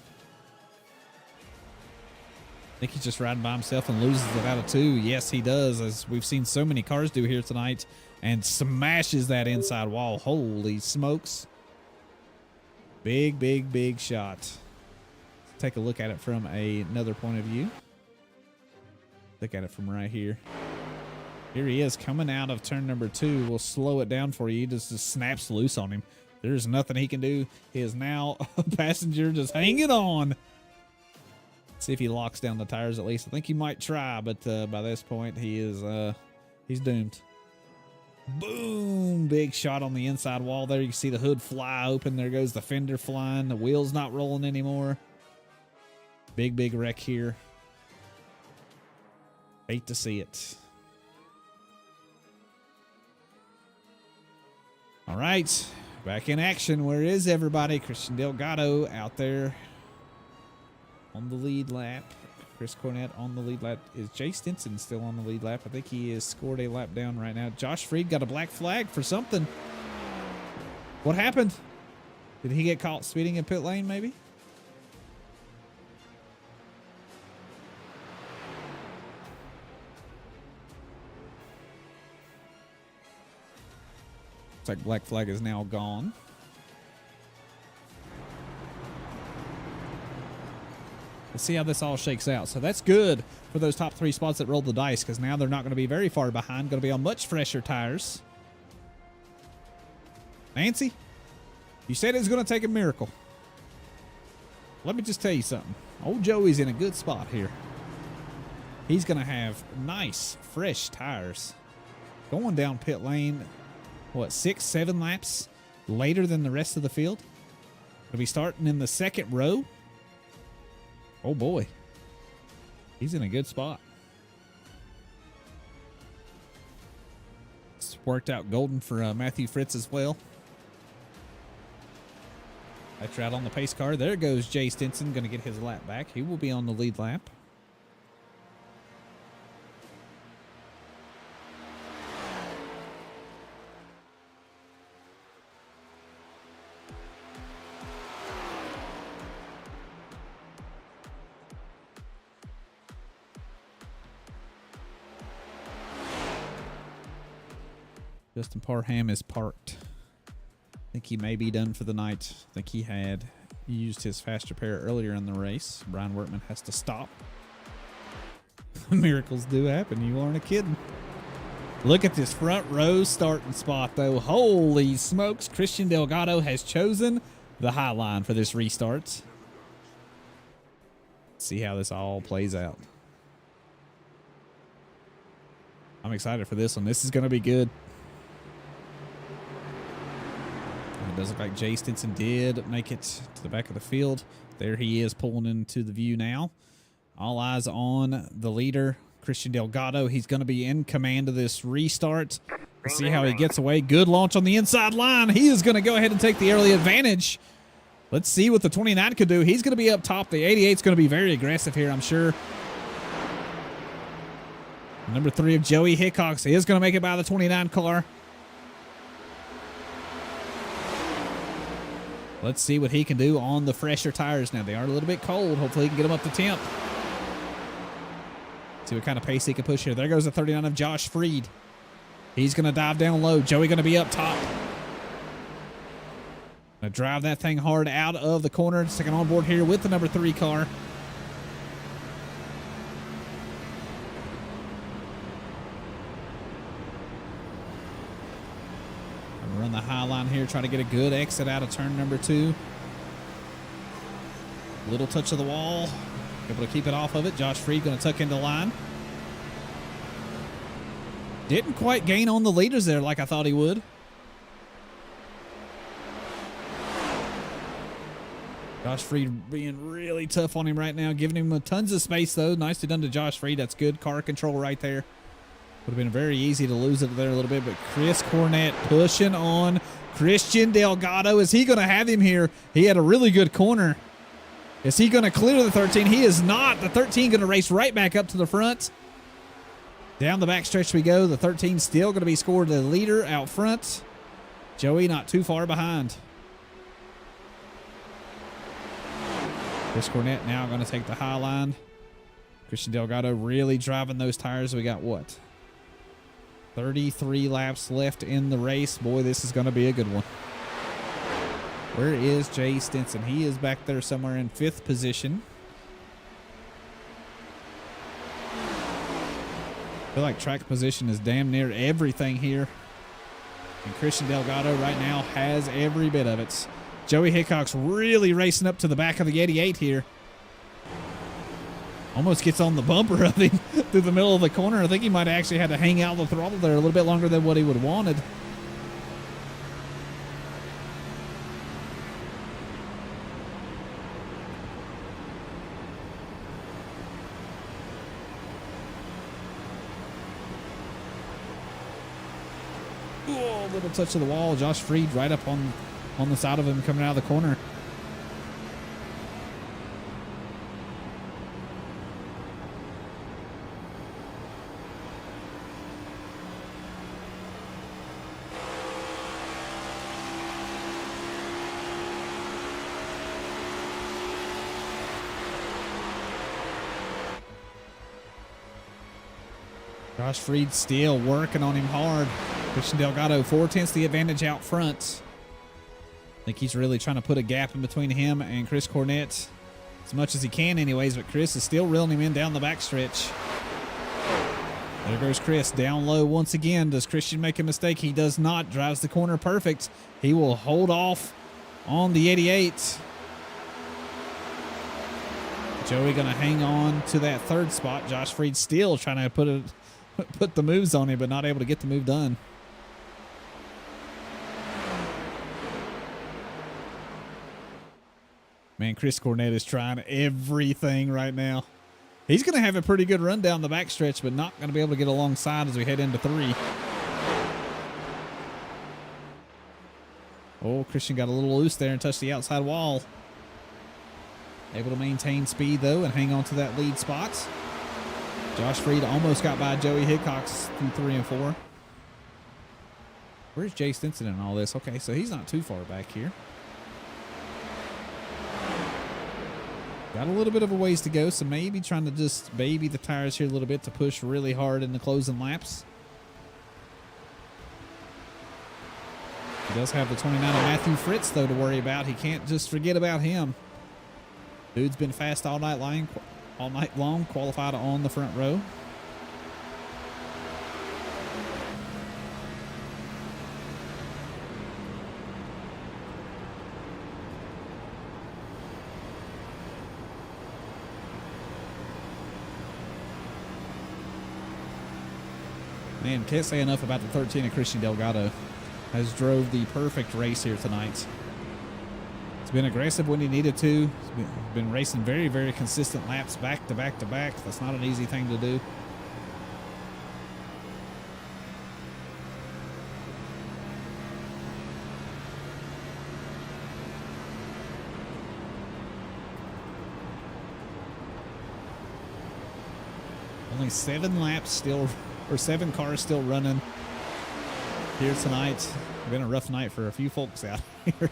I think he's just riding by himself and loses it out of 2. Yes, he does, as we've seen so many cars do here tonight, and smashes that inside wall. Holy smokes. Big, big, big shot. Let's take a look at it from another point of view. Look at it from right here. Here he is coming out of turn number 2. We'll slow it down for you. Just snaps loose on him. There's nothing he can do. He is now a passenger just hanging on. See if he locks down the tires at least. I think he might try, but by this point he is he's doomed. Boom! Big shot on the inside wall there. You can see the hood fly open. There goes the fender flying. The wheel's not rolling anymore. Big, big wreck here. Hate to see it. All right, back in action. Where is everybody? Christian Delgado out there on the lead lap. Chris Cornett on the lead lap. Is Jay Stinson still on the lead lap? I think he is scored a lap down right now. Josh Freed got a black flag for something. What happened? Did he get caught speeding in pit lane maybe? Looks like black flag is now gone. Let's see how this all shakes out. So that's good for those top 3 spots that rolled the dice, because now they're not going to be very far behind. Going to be on much fresher tires. Nancy, you said it was going to take a miracle. Let me just tell you something. Old Joey's in a good spot here. He's going to have nice, fresh tires. Going down pit lane, what, 6, 7 laps later than the rest of the field? Going to be starting in the second row. Oh, boy. He's in a good spot. It's worked out golden for Matthew Fritz as well. That's right on the pace car. There goes Jay Stinson, going to get his lap back. He will be on the lead lap. Justin Parham is parked. I think he may be done for the night. I think he had used his fast repair earlier in the race. Brian Workman has to stop. Miracles do happen. You aren't kidding. Look at this front row starting spot, though. Holy smokes. Christian Delgado has chosen the high line for this restart. See how this all plays out. I'm excited for this one. This is going to be good. It does look like Jay Stinson did make it to the back of the field. There he is pulling into the view now. All eyes on the leader, Christian Delgado. He's going to be in command of this restart. Let's see how he gets away. Good launch on the inside line. He is going to go ahead and take the early advantage. Let's see what the 29 could do. He's going to be up top. The 88 is going to be very aggressive here, I'm sure. Number 3 of Joey Hickox is going to make it by the 29 car. Let's see what he can do on the fresher tires now. They are a little bit cold. Hopefully he can get them up to temp. See what kind of pace he can push here. There goes the 39 of Josh Freed. He's going to dive down low. Joey going to be up top. Gonna drive that thing hard out of the corner. Second on board here with the number 3 car. Gonna run the high line here, try to get a good exit out of turn number 2. Little touch of the wall. Able to keep it off of it. Josh Freed gonna tuck into line. Didn't quite gain on the leaders there like I thought he would. Josh Freed being really tough on him right now, giving him tons of space, though. Nicely done to Josh Freed. That's good car control right there. Would have been very easy to lose it there a little bit, but Chris Cornett pushing on Christian Delgado. Is he going to have him here? He had a really good corner. Is he going to clear the 13? He is not. The 13 going to race right back up to the front. Down the backstretch we go. The 13 still going to be scored the leader out front. Joey not too far behind. Chris Cornett now going to take the high line. Christian Delgado really driving those tires. We got what? 33 laps left in the race. Boy, this is going to be a good one. Where is Jay Stinson? He is back there somewhere in 5th position. I feel like track position is damn near everything here. And Christian Delgado right now has every bit of it. Joey Hickok's really racing up to the back of the 88 here. Almost gets on the bumper of him through the middle of the corner. I think he might have actually had to hang out the throttle there a little bit longer than what he would have wanted. Oh, little touch of the wall. Josh Freed right up on the side of him coming out of the corner. Josh Freed still working on him hard. Christian Delgado 4/10 the advantage out front. I think he's really trying to put a gap in between him and Chris Cornett as much as he can anyways, but Chris is still reeling him in down the backstretch. There goes Chris down low once again. Does Christian make a mistake? He does not. Drives the corner perfect. He will hold off on the 88. Joey going to hang on to that 3rd spot. Josh Freed still trying to put the moves on him, but not able to get the move done. Man, Chris Cornett is trying everything right now. He's going to have a pretty good run down the backstretch, but not going to be able to get alongside as we head into 3. Oh, Christian got a little loose there and touched the outside wall. Able to maintain speed, though, and hang on to that lead spot. Josh Freed almost got by Joey Hickok through 3 and 4. Where's Jay Stinson in all this? Okay, so he's not too far back here. Got a little bit of a ways to go, so maybe trying to just baby the tires here a little bit to push really hard in the closing laps. He does have the 29 of Matthew Fritz, though, to worry about. He can't just forget about him. Dude's been fast all night long, qualified on the front row. Man, can't say enough about the 13 of Christian Delgado. Has drove the perfect race here tonight. He's been aggressive when he needed to. He's been racing very, very consistent laps back to back to back. That's not an easy thing to do. Only 7 laps still, or 7 cars still running here tonight. It's been a rough night for a few folks out here.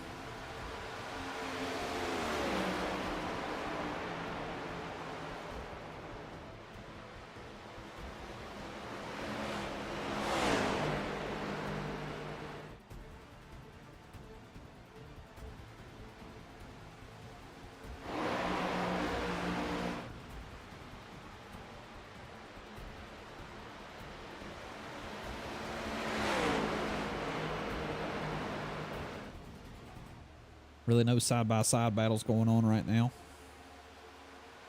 Really no side-by-side battles going on right now.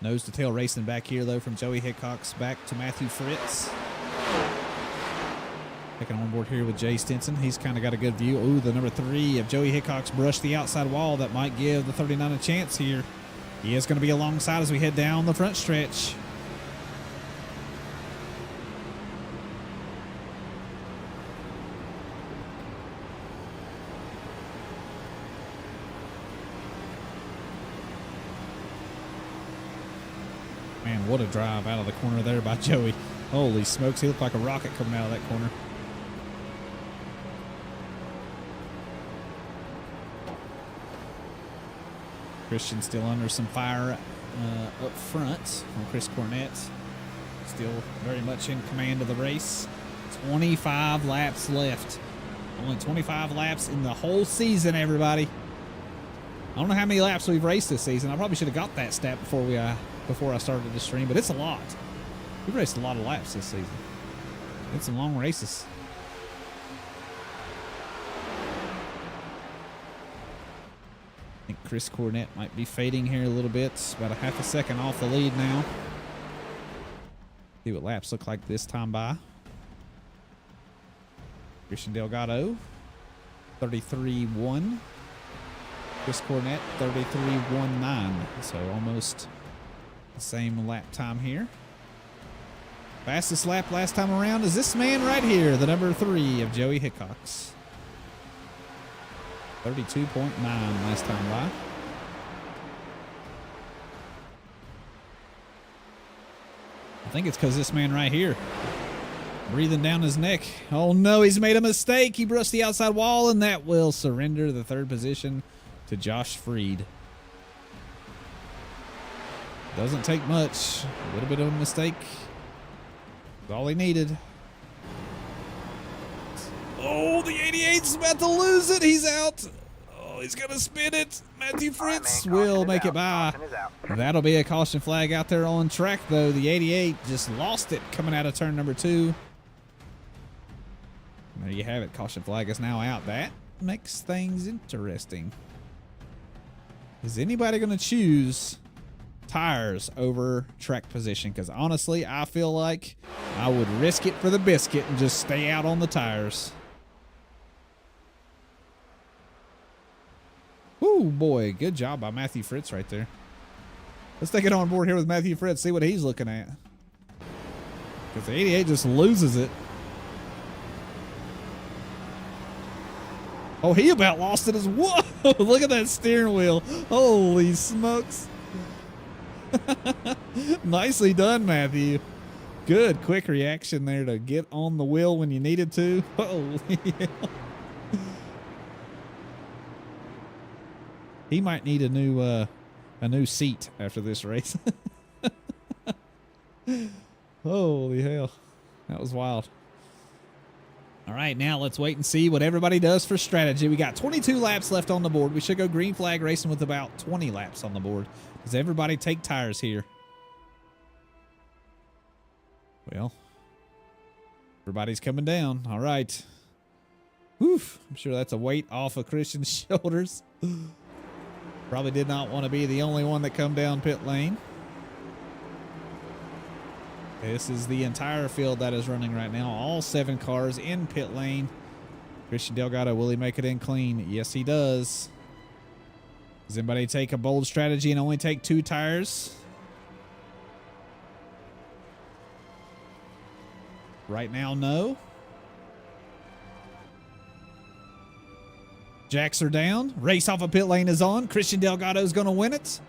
Nose to tail racing back here, though, from Joey Hickox back to Matthew Fritz. Taking on board here with Jay Stinson. He's kind of got a good view. Ooh, the number 3 of Joey Hickox brushed the outside wall. That might give the 39 a chance here. He is going to be alongside as we head down the front stretch. Man, what a drive out of the corner there by Joey. Holy smokes, he looked like a rocket coming out of that corner. Christian still under some fire up front from Chris Cornett. Still very much in command of the race. 25 laps left. Only 25 laps in the whole season, everybody. I don't know how many laps we've raced this season. I probably should have got that stat before I started the stream, but it's a lot. We've raced a lot of laps this season. It's some long races. I think Chris Cornett might be fading here a little bit. About a half a second off the lead now. See what laps look like this time by. Christian Delgado, 33.1. Chris Cornett, 33.19. So almost the same lap time here. Fastest lap last time around is this man right here, the number 3 of Joey Hickox. 32.9 last time by. I think it's because this man right here, breathing down his neck. Oh no, he's made a mistake. He brushed the outside wall, and that will surrender the 3rd position to Josh Freed. Doesn't take much. A little bit of a mistake. That's all he needed. Oh, the 88's about to lose it. He's out. Oh, he's going to spin it. Matthew Fritz will make it by. That'll be a caution flag out there on track, though. The 88 just lost it coming out of turn number 2. There you have it. Caution flag is now out. That makes things interesting. Is anybody going to choose tires over track position? Because honestly, I feel like I would risk it for the biscuit and just stay out on the tires. Ooh, boy. Good job by Matthew Fritz right there. Let's take it on board here with Matthew Fritz, see what he's looking at. Because the 88 just loses it. Oh, he about lost it as well. Whoa, look at that steering wheel. Holy smokes. Nicely done, Matthew. Good quick reaction there to get on the wheel when you needed to. Holy hell. He might need a new seat after this race. Holy hell. That was wild. All right, now let's wait and see what everybody does for strategy. We got 22 laps left on the board. We should go green flag racing with about 20 laps on the board. Does everybody take tires here? Well, everybody's coming down. All right. Woof. I'm sure that's a weight off of Christian's shoulders. Probably did not want to be the only one that come down pit lane. This is the entire field that is running right now. All 7 cars in pit lane. Christian Delgado, will he make it in clean? Yes, he does. Does anybody take a bold strategy and only take 2 tires? Right now, no. Jacks are down. Race off of pit lane is on. Christian Delgado is going to win it.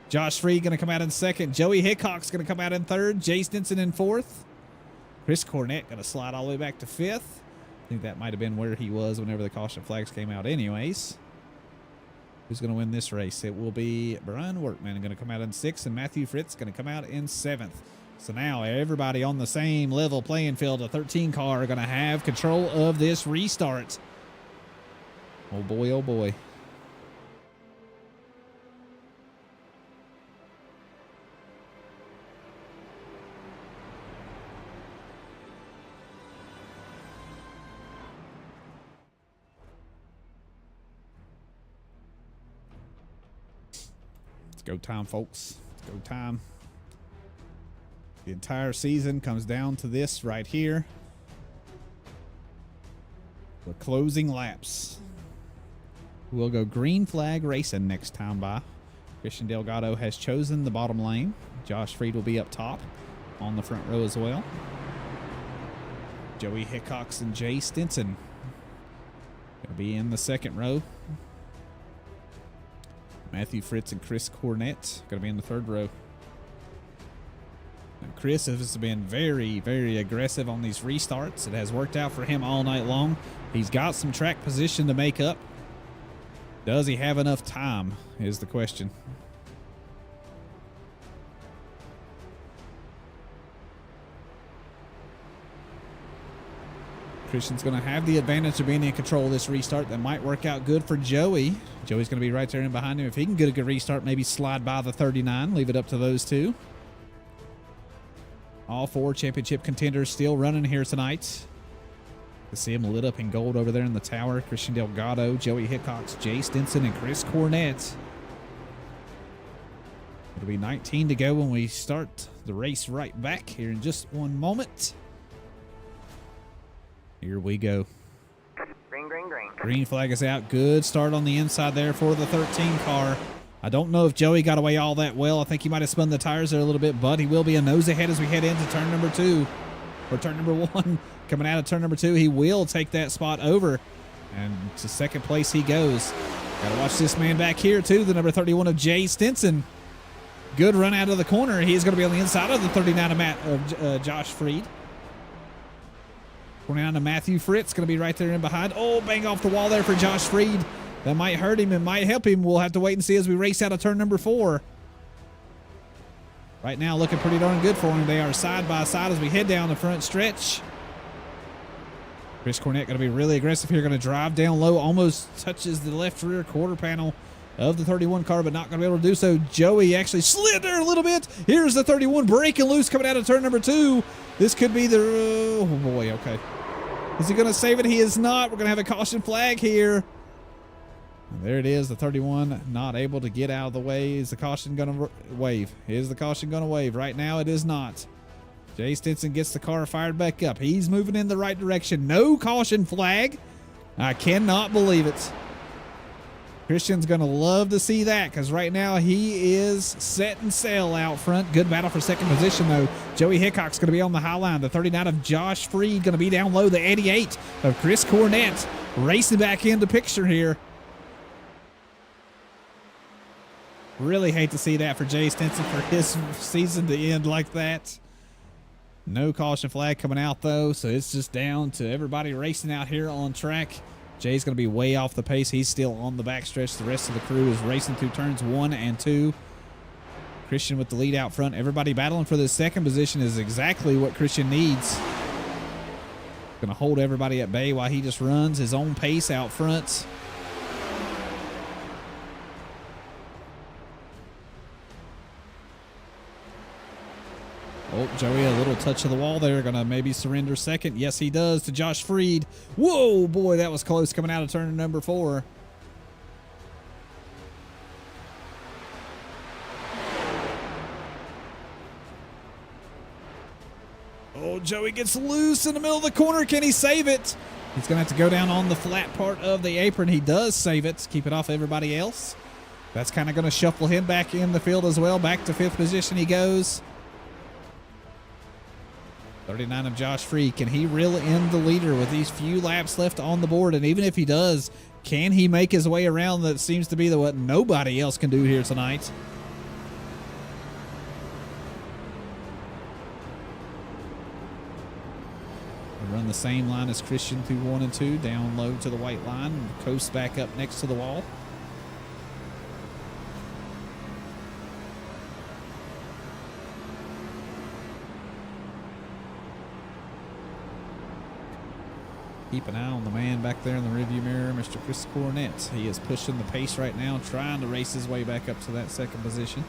Josh Freed going to come out in 2nd. Joey Hickox going to come out in 3rd. Jay Stinson in 4th. Chris Cornett going to slide all the way back to 5th. I think that might have been where he was whenever the caution flags came out anyways. Who's going to win this race? It will be Brian Workman going to come out in 6th, and Matthew Fritz going to come out in 7th. So now everybody on the same level playing field, a 13 car, are going to have control of this restart. Oh boy, oh boy. Go time, folks. It's go time. The entire season comes down to this right here. The closing laps. We'll go green flag racing next time by. Christian Delgado has chosen the bottom lane. Josh Freed will be up top on the front row as well. Joey Hickox and Jay Stinson will be in the second row. Matthew Fritz and Chris Cornett going to be in the third row. Now, Chris has been very, very aggressive on these restarts. It has worked out for him all night long. He's got some track position to make up. Does he have enough time is the question. Christian's going to have the advantage of being in control of this restart. That might work out good for Joey. Joey's going to be right there in behind him. If he can get a good restart, maybe slide by the 39. Leave it up to those two. All four championship contenders still running here tonight. You see him lit up in gold over there in the tower. Christian Delgado, Joey Hickox, Jay Stinson, and Chris Cornett. It'll be 19 to go when we start the race right back here in just one moment. Here we go. Green, green, green. Green flag is out. Good start on the inside there for the 13 car. I don't know if Joey got away all that well. I think he might have spun the tires there a little bit, but he will be a nose ahead as we head into turn number 2. Or turn number 1. Coming out of turn number 2, he will take that spot over. And to second place he goes. Got to watch this man back here, too. The number 31 of Jay Stinson. Good run out of the corner. He's going to be on the inside of the 39 of Josh Freed. 29 to Matthew Fritz, going to be right there in behind. Oh, bang off the wall there for Josh Freed. That might hurt him. It might help him. We'll have to wait and see as we race out of turn number 4. Right now, looking pretty darn good for him. They are side by side as we head down the front stretch. Chris Cornett going to be really aggressive here. Going to drive down low. Almost touches the left rear quarter panel of the 31 car, but not going to be able to do so. Joey actually slid there a little bit. Here's the 31 breaking loose coming out of turn number 2. This could be the... oh, boy. Okay. Is he going to save it? He is not. We're going to have a caution flag here. And there it is. The 31 not able to get out of the way. Is the caution going to wave? Is the caution going to wave? Right now it is not. Jay Stinson gets the car fired back up. He's moving in the right direction. No caution flag. I cannot believe it. Christian's going to love to see that because right now he is set and sail out front. Good battle for second position, though. Joey Hickox going to be on the high line. The 39 of Josh Freed going to be down low. The 88 of Chris Cornett racing back into picture here. Really hate to see that for Jay Stinson for his season to end like that. No caution flag coming out, though, so it's just down to everybody racing out here on track. Jay's going to be way off the pace. He's still on the backstretch. The rest of the crew is racing through turns 1 and 2. Christian with the lead out front. Everybody battling for the second position is exactly what Christian needs. Going to hold everybody at bay while he just runs his own pace out front. Oh, Joey, a little touch of the wall there. Going to maybe surrender second. Yes, he does to Josh Freed. Whoa, boy, that was close coming out of turn number 4. Oh, Joey gets loose in the middle of the corner. Can he save it? He's going to have to go down on the flat part of the apron. He does save it. Keep it off everybody else. That's kind of going to shuffle him back in the field as well. Back to 5th position he goes. 39 of Josh Freed. Can he reel in the leader with these few laps left on the board? And even if he does, can he make his way around? That seems to be what nobody else can do here tonight. We run the same line as Christian through 1 and 2. Down low to the white line. Coast back up next to the wall. Keep an eye on the man back there in the rearview mirror, Mr. Chris Cornett. He is pushing the pace right now, trying to race his way back up to that second position.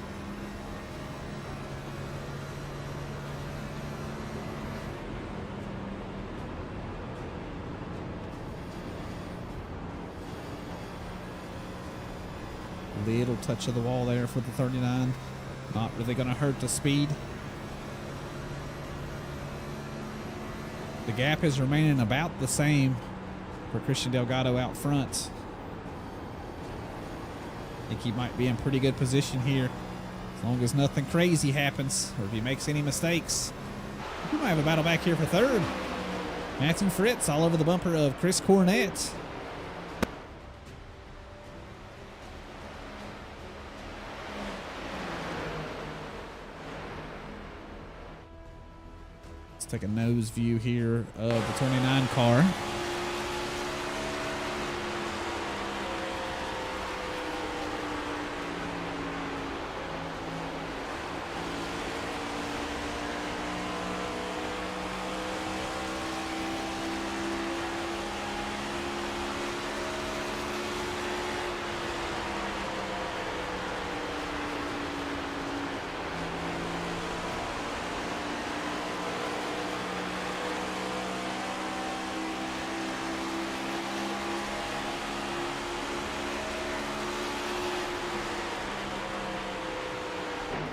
little touch of the wall there for the 39. Not really going to hurt the speed. The gap is remaining about the same for Christian Delgado out front. I think he might be in pretty good position here. As long as nothing crazy happens or if he makes any mistakes. We might have a battle back here for third. Matthew Fritz all over the bumper of Chris Cornett. Let's take a nose view here of the 29 car.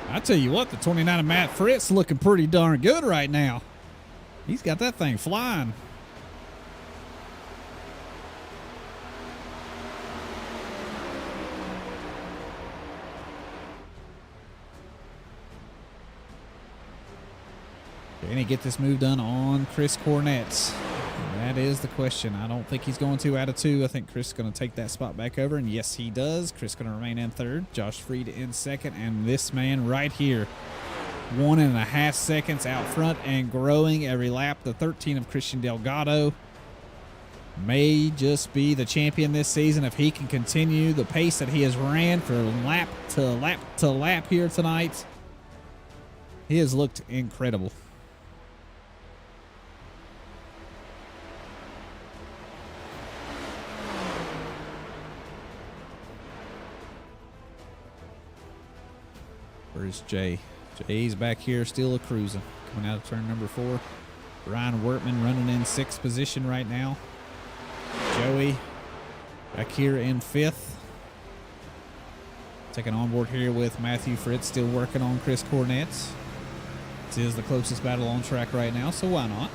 I tell you what, the 29 of Matt Fritz looking pretty darn good right now. He's got that thing flying. Can he get this move done on Chris Cornett? That is the question. I don't think he's going to out of 2. I think Chris is going to take that spot back over, and yes, he does. Chris going to remain in third. Josh Freed in second, and this man right here, 1.5 seconds out front and growing every lap. The 13 of Christian Delgado may just be the champion this season if he can continue the pace that he has ran for lap to lap to lap here tonight. He has looked incredible. Where's Jay? Jay's back here still cruising. Coming out of turn number 4. Ryan Wortman running in 6th position right now. Joey back here in 5th. Taking on board here with Matthew Fritz still working on Chris Cornett. This is the closest battle on track right now, so why not?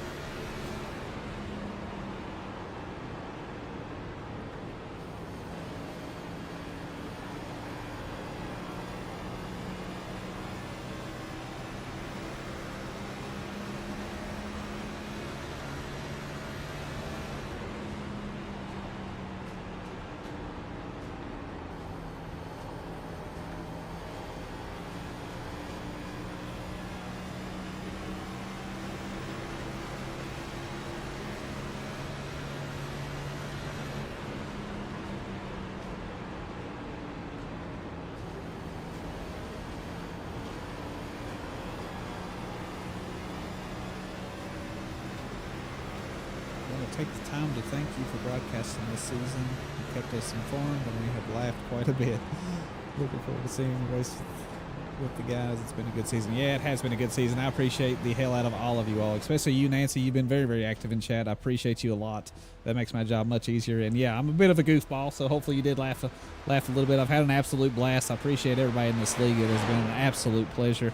Take the time to thank you for broadcasting this season. You kept us informed and we have laughed quite a bit. Looking forward to seeing the race with the guys. It's been a good season. Yeah, it has been a good season. I appreciate the hell out of all of you all, especially you, Nancy. You've been very, very active in chat. I appreciate you a lot. That makes my job much easier. And yeah, I'm a bit of a goofball, so hopefully you did laugh a little bit. I've had an absolute blast. I appreciate everybody in this league. It has been an absolute pleasure.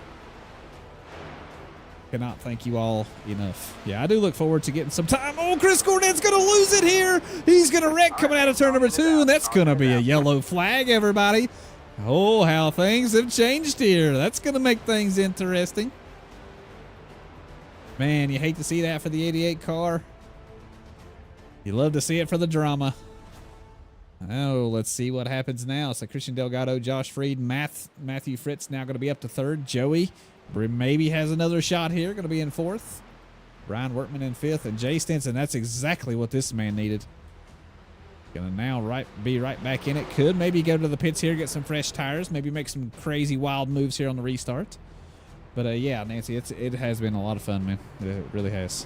Cannot thank you all enough. Yeah, I do look forward to getting some time. Oh, Chris Cornett's going to lose it here. He's going to wreck coming out of turn number 2, and that's going to be a yellow flag, everybody. Oh, how things have changed here. That's going to make things interesting. Man, you hate to see that for the 88 car. You love to see it for the drama. Oh, let's see what happens now. So Christian Delgado, Josh Freed, Matthew Fritz now going to be up to 3rd. Joey maybe has another shot here. Going to be in 4th. Brian Workman in 5th. And Jay Stinson, that's exactly what this man needed. Going to now be right back in it. Could maybe go to the pits here, get some fresh tires. Maybe make some crazy wild moves here on the restart. But yeah, Nancy, it has been a lot of fun, man. It really has.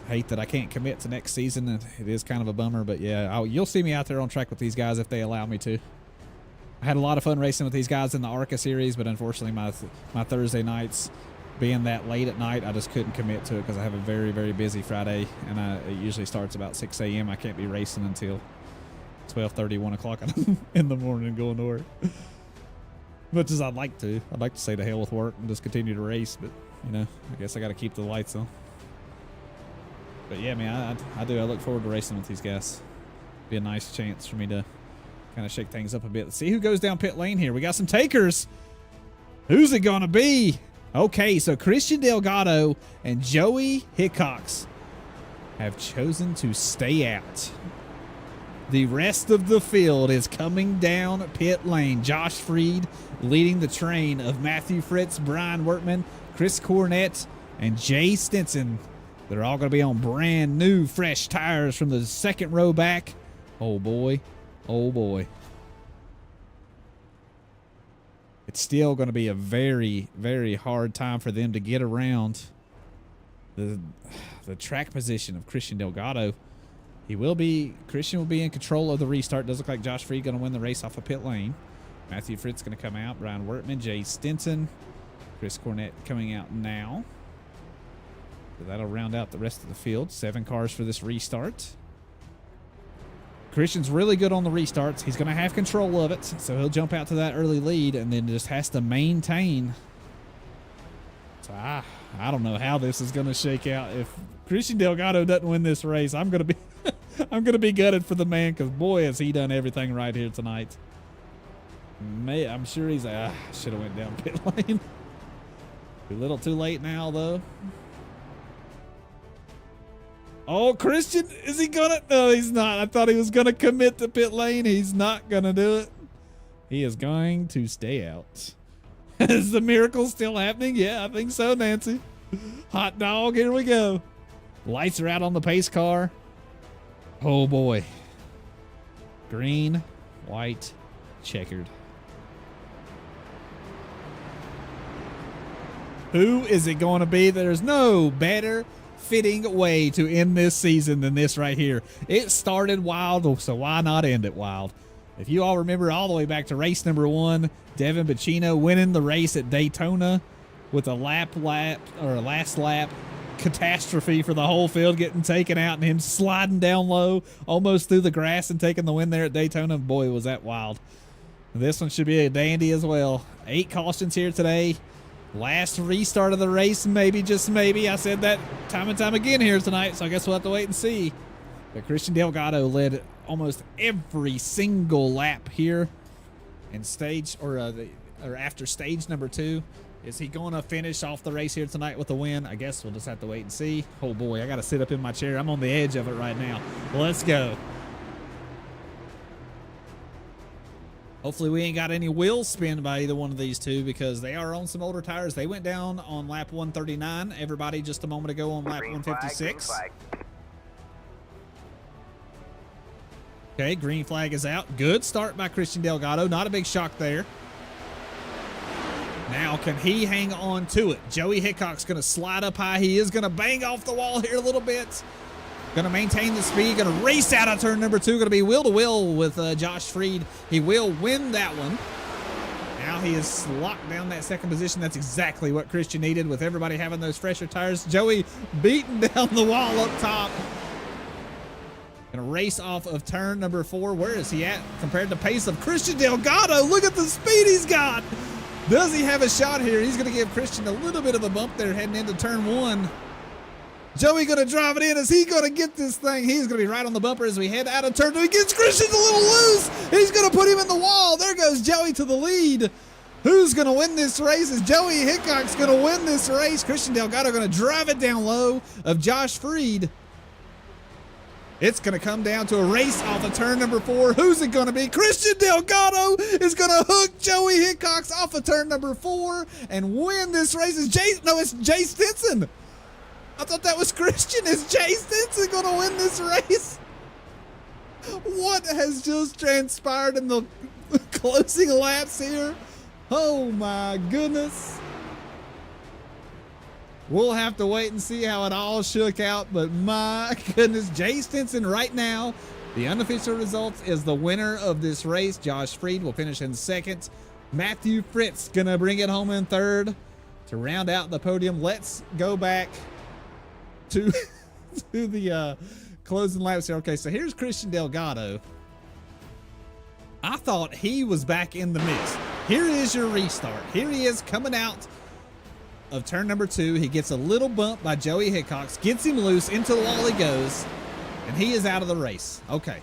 Hate that I can't commit to next season. It is kind of a bummer. But yeah, you'll see me out there on track with these guys if they allow me to. I had a lot of fun racing with these guys in the ARCA series, but unfortunately my Thursday nights being that late at night, I just couldn't commit to it because I have a very, very busy Friday, and it usually starts about 6 a.m. I can't be racing until 12:30, 1 o'clock in the morning going to work. Much as I'd like to. I'd like to say to hell with work and just continue to race, but, you know, I guess I got to keep the lights on. But, yeah, man, I do. I look forward to racing with these guys. Be a nice chance for me to kind of shake things up a bit. Let's see who goes down pit lane here. We got some takers. Who's it going to be? Okay, so Christian Delgado and Joey Hickox have chosen to stay out. The rest of the field is coming down pit lane. Josh Freed leading the train of Matthew Fritz, Brian Wortman, Chris Cornett, and Jay Stinson. They're all going to be on brand new, fresh tires from the second row back. Oh, boy. Oh, boy. It's still going to be a very, very hard time for them to get around the track position of Christian Delgado. Christian will be in control of the restart. Does look like Josh Freed going to win the race off of pit lane. Matthew Fritz going to come out. Brian Wortman, Jay Stinson, Chris Cornett coming out now. So that'll round out the rest of the field. 7 cars for this restart. Christian's really good on the restarts. He's going to have control of it, so he'll jump out to that early lead and then just has to maintain. So I don't know how this is going to shake out. If Christian Delgado doesn't win this race, I'm going to be I'm going to be gutted for the man, because boy has he done everything right here tonight. I'm sure he's should have went down pit lane. Too little, too late now though. Oh, Christian, is he gonna? No, he's not. I thought he was gonna commit to pit lane. He's not gonna do it. He is going to stay out. Is the miracle still happening? Yeah, I think so, Nancy. Hot dog, here we go. Lights are out on the pace car. Oh boy. Green, white, checkered. Who is it going to be? There's no better fitting way to end this season than this right here. It started wild, so why not end it wild? If you all remember all the way back to race number 1, Devin Bacino winning the race at Daytona with a last lap catastrophe for the whole field, getting taken out and him sliding down low almost through the grass and taking the win there at Daytona. Boy, was that wild. This one should be a dandy as well. 8 cautions here today. Last restart of the race, maybe, just maybe. I said that time and time again here tonight, so I guess we'll have to wait and see. But Christian Delgado led almost every single lap here in after stage number 2. Is he going to finish off the race here tonight with a win? I guess we'll just have to wait and see. Oh boy, I got to sit up in my chair. I'm on the edge of it right now. Let's go. Hopefully we ain't got any wheel spin by either one of these two, because they are on some older tires. They went down on lap 139. Everybody just a moment ago on lap 156. Okay, green flag is out. Good start by Christian Delgado. Not a big shock there. Now, can he hang on to it? Joey Hickox going to slide up high. He is going to bang off the wall here a little bit. Going to maintain the speed. Going to race out of turn number 2. Going to be wheel-to-wheel with Josh Freed. He will win that one. Now he is locked down that second position. That's exactly what Christian needed with everybody having those fresher tires. Joey beating down the wall up top. Going to race off of turn number 4. Where is he at compared to pace of Christian Delgado? Look at the speed he's got. Does he have a shot here? He's going to give Christian a little bit of a bump there heading into turn 1. Joey going to drive it in. Is he going to get this thing? He's going to be right on the bumper as we head out of turn 2. He gets Christian a little loose. He's going to put him in the wall. There goes Joey to the lead. Who's going to win this race? Is Joey Hickox going to win this race? Christian Delgado going to drive it down low of Josh Freed. It's going to come down to a race off of turn number 4. Who's it going to be? Christian Delgado is going to hook Joey Hickox off of turn number 4 and win this race. It's Jay Stinson. I thought that was Christian. Is Jay Stinson going to win this race? What has just transpired in the closing laps here? Oh my goodness. We'll have to wait and see how it all shook out, but my goodness, Jay Stinson right now, the unofficial results is the winner of this race. Josh Freed will finish in second. Matthew Fritz gonna bring it home in third to round out the podium. Let's go back to, to the closing laps here. Okay, so here's Christian Delgado. I thought he was back in the mix. Here is your restart. Here he is coming out of turn number 2. He gets a little bump by Joey Hickox, gets him loose, into the wall he goes, and he is out of the race. Okay.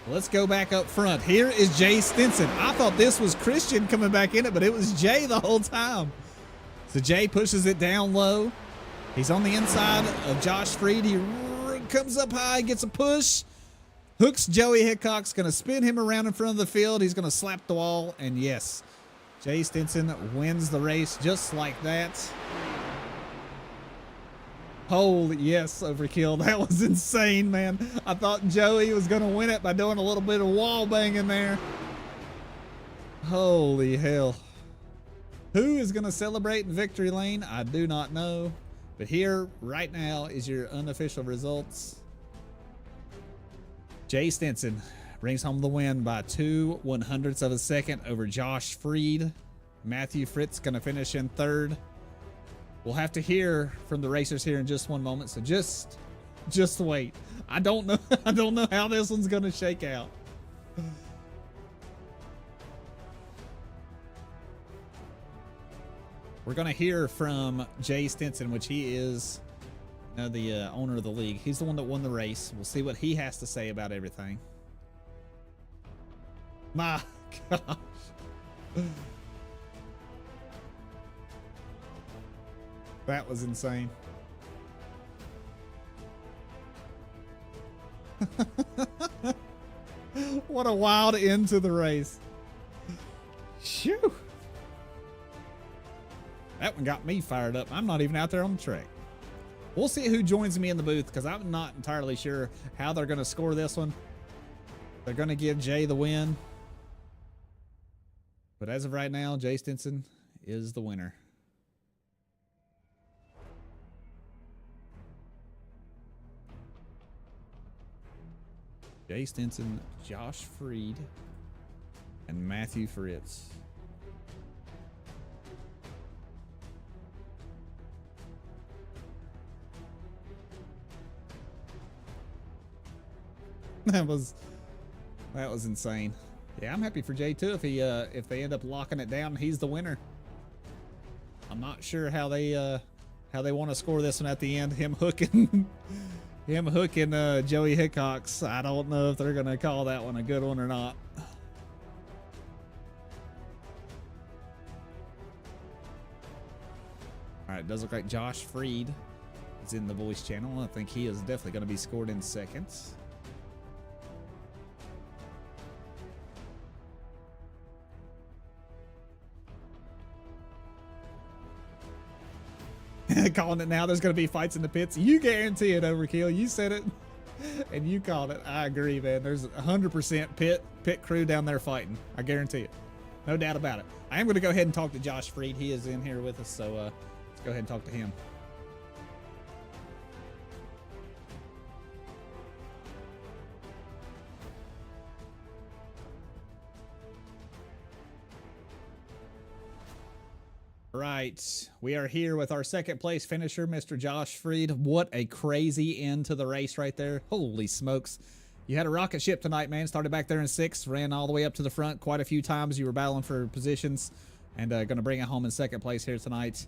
Let's go back up front. Here is Jay Stinson. I thought this was Christian coming back in it, but it was Jay the whole time. So Jay pushes it down low. He's on the inside of Josh Freed. He comes up high, gets a push, hooks Joey Hickox, going to spin him around in front of the field. He's going to slap the wall, and yes, Jay Stinson wins the race just like that. Holy yes, Overkill. That was insane, man. I thought Joey was going to win it by doing a little bit of wall banging there. Holy hell. Who is going to celebrate in victory lane? I do not know. But here, right now, is your unofficial results. Jay Stinson brings home the win by 2/100ths of a second over Josh Freed. Matthew Fritz going to finish in 3rd. We'll have to hear from the racers here in just one moment, so just wait. I don't know. I don't know how this one's going to shake out. We're going to hear from Jay Stinson, which he is the owner of the league. He's the one that won the race. We'll see what he has to say about everything. My gosh. That was insane. What a wild end to the race. Shoo. That one got me fired up. I'm not even out there on the track. We'll see who joins me in the booth because I'm not entirely sure how they're going to score this one. They're going to give Jay the win. But as of right now, Jay Stinson is the winner. Jay Stinson, Josh Freed, and Matthew Fritz. That was insane. Yeah, I'm happy for Jay too. If they end up locking it down, he's the winner. I'm not sure how they want to score this one at the end. Him hooking Joey Hickox. I don't know if they're gonna call that one a good one or not. All right, it does look like Josh Freed is in the voice channel. I think he is definitely going to be scored in 2nd. Calling it now. There's going to be fights in the pits. You guarantee it, Overkill. You said it, and you called it. I agree, man. There's 100% pit crew down there fighting. I guarantee it. No doubt about it. I am going to go ahead and talk to Josh Freed. He is in here with us, so let's go ahead and talk to him. Right, we are here with our 2nd place finisher, Mr. Josh Freed. What a crazy end to the race right there. Holy smokes. You had a rocket ship tonight, man. Started back there in 6th, ran all the way up to the front quite a few times. You were battling for positions and going to bring it home in 2nd place here tonight.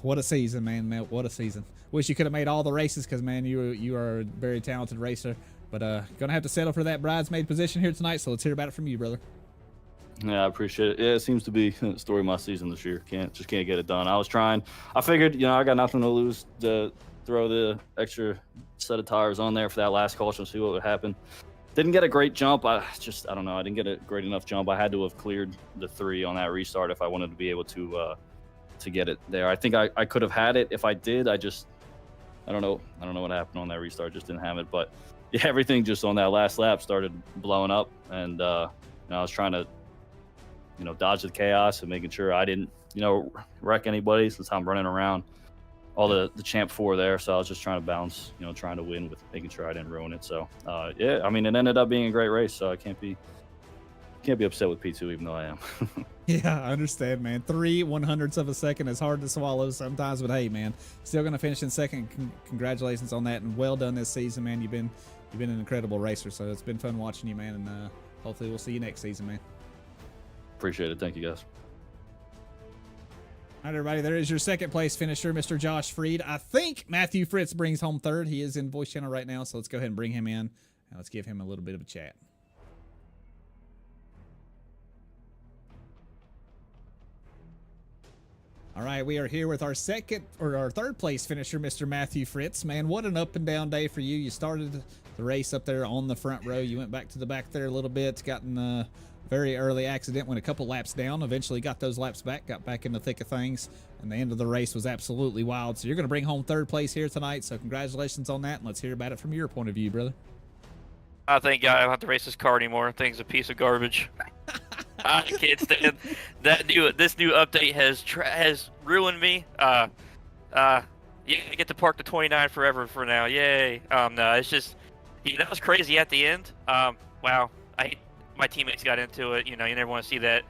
What a season, man. What a season. Wish you could have made all the races because, man, you are a very talented racer. But going to have to settle for that bridesmaid position here tonight, so let's hear about it from you, brother. Yeah, I appreciate it. Yeah, it seems to be the story of my season this year. Just can't get it done. I was trying. I figured, I got nothing to lose to throw the extra set of tires on there for that last caution, see what would happen. Didn't get a great jump. I don't know. I didn't get a great enough jump. I had to have cleared the 3 on that restart if I wanted to be able to get it there. I think I could have had it if I did. I don't know what happened on that restart. Just didn't have it. But yeah, everything just on that last lap started blowing up, and I was trying to dodge the chaos and making sure I didn't, wreck anybody since I'm running around all the champ 4 there. So I was just trying to bounce, trying to win with making sure I didn't ruin it. So yeah, I mean, it ended up being a great race. So I can't be upset with P2, even though I am. Yeah, I understand, man. 3/100ths of a second is hard to swallow sometimes, but hey, man, still going to finish in 2nd. Congratulations on that, and well done this season, man. You've been an incredible racer, so it's been fun watching you, man. And hopefully we'll see you next season, man. Appreciate it. Thank you, guys. All right, everybody, there is your second place finisher, Mr. Josh Freed. I think Matthew Fritz brings home third. He is in voice channel right now, so let's go ahead and bring him in, and let's give him a little bit of a chat. All right, we are here with our third place finisher, Mr. Matthew Fritz. Man, what an up and down day for you. You started the race up there on the front row. You went back to the back there a little bit, got in a very early accident, went a couple laps down, eventually got those laps back, got back in the thick of things, and the end of the race was absolutely wild. So you're going to bring home third place here tonight, so congratulations on that, and let's hear about it from your point of view, brother. I think I don't have to race this car anymore. I think it's a piece of garbage. I can't stand that this new update has ruined me. Yeah, I get to park the 29 forever for now. Yay. No, it's just that was crazy at the end. Wow. My teammates got into it. You know, you never want to see that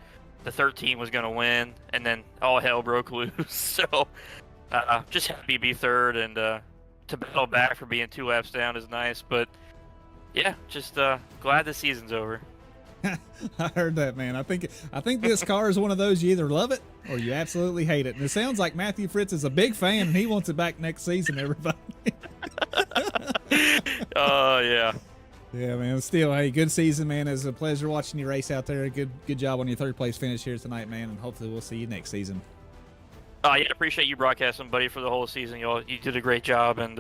the 13 was going to win, and then all hell broke loose. So, just happy to be third, and to battle back for being 2 laps down is nice. But yeah, just glad the season's over. I heard that, man. I think this car is one of those you either love it or you absolutely hate it. And it sounds like Matthew Fritz is a big fan and he wants it back next season, everybody. Oh, yeah. Yeah, man. Still, hey, good season, man. It's a pleasure watching you race out there. Good job on your third place finish here tonight, man. And hopefully we'll see you next season. Yeah, appreciate you broadcasting, buddy, for the whole season. You did a great job, and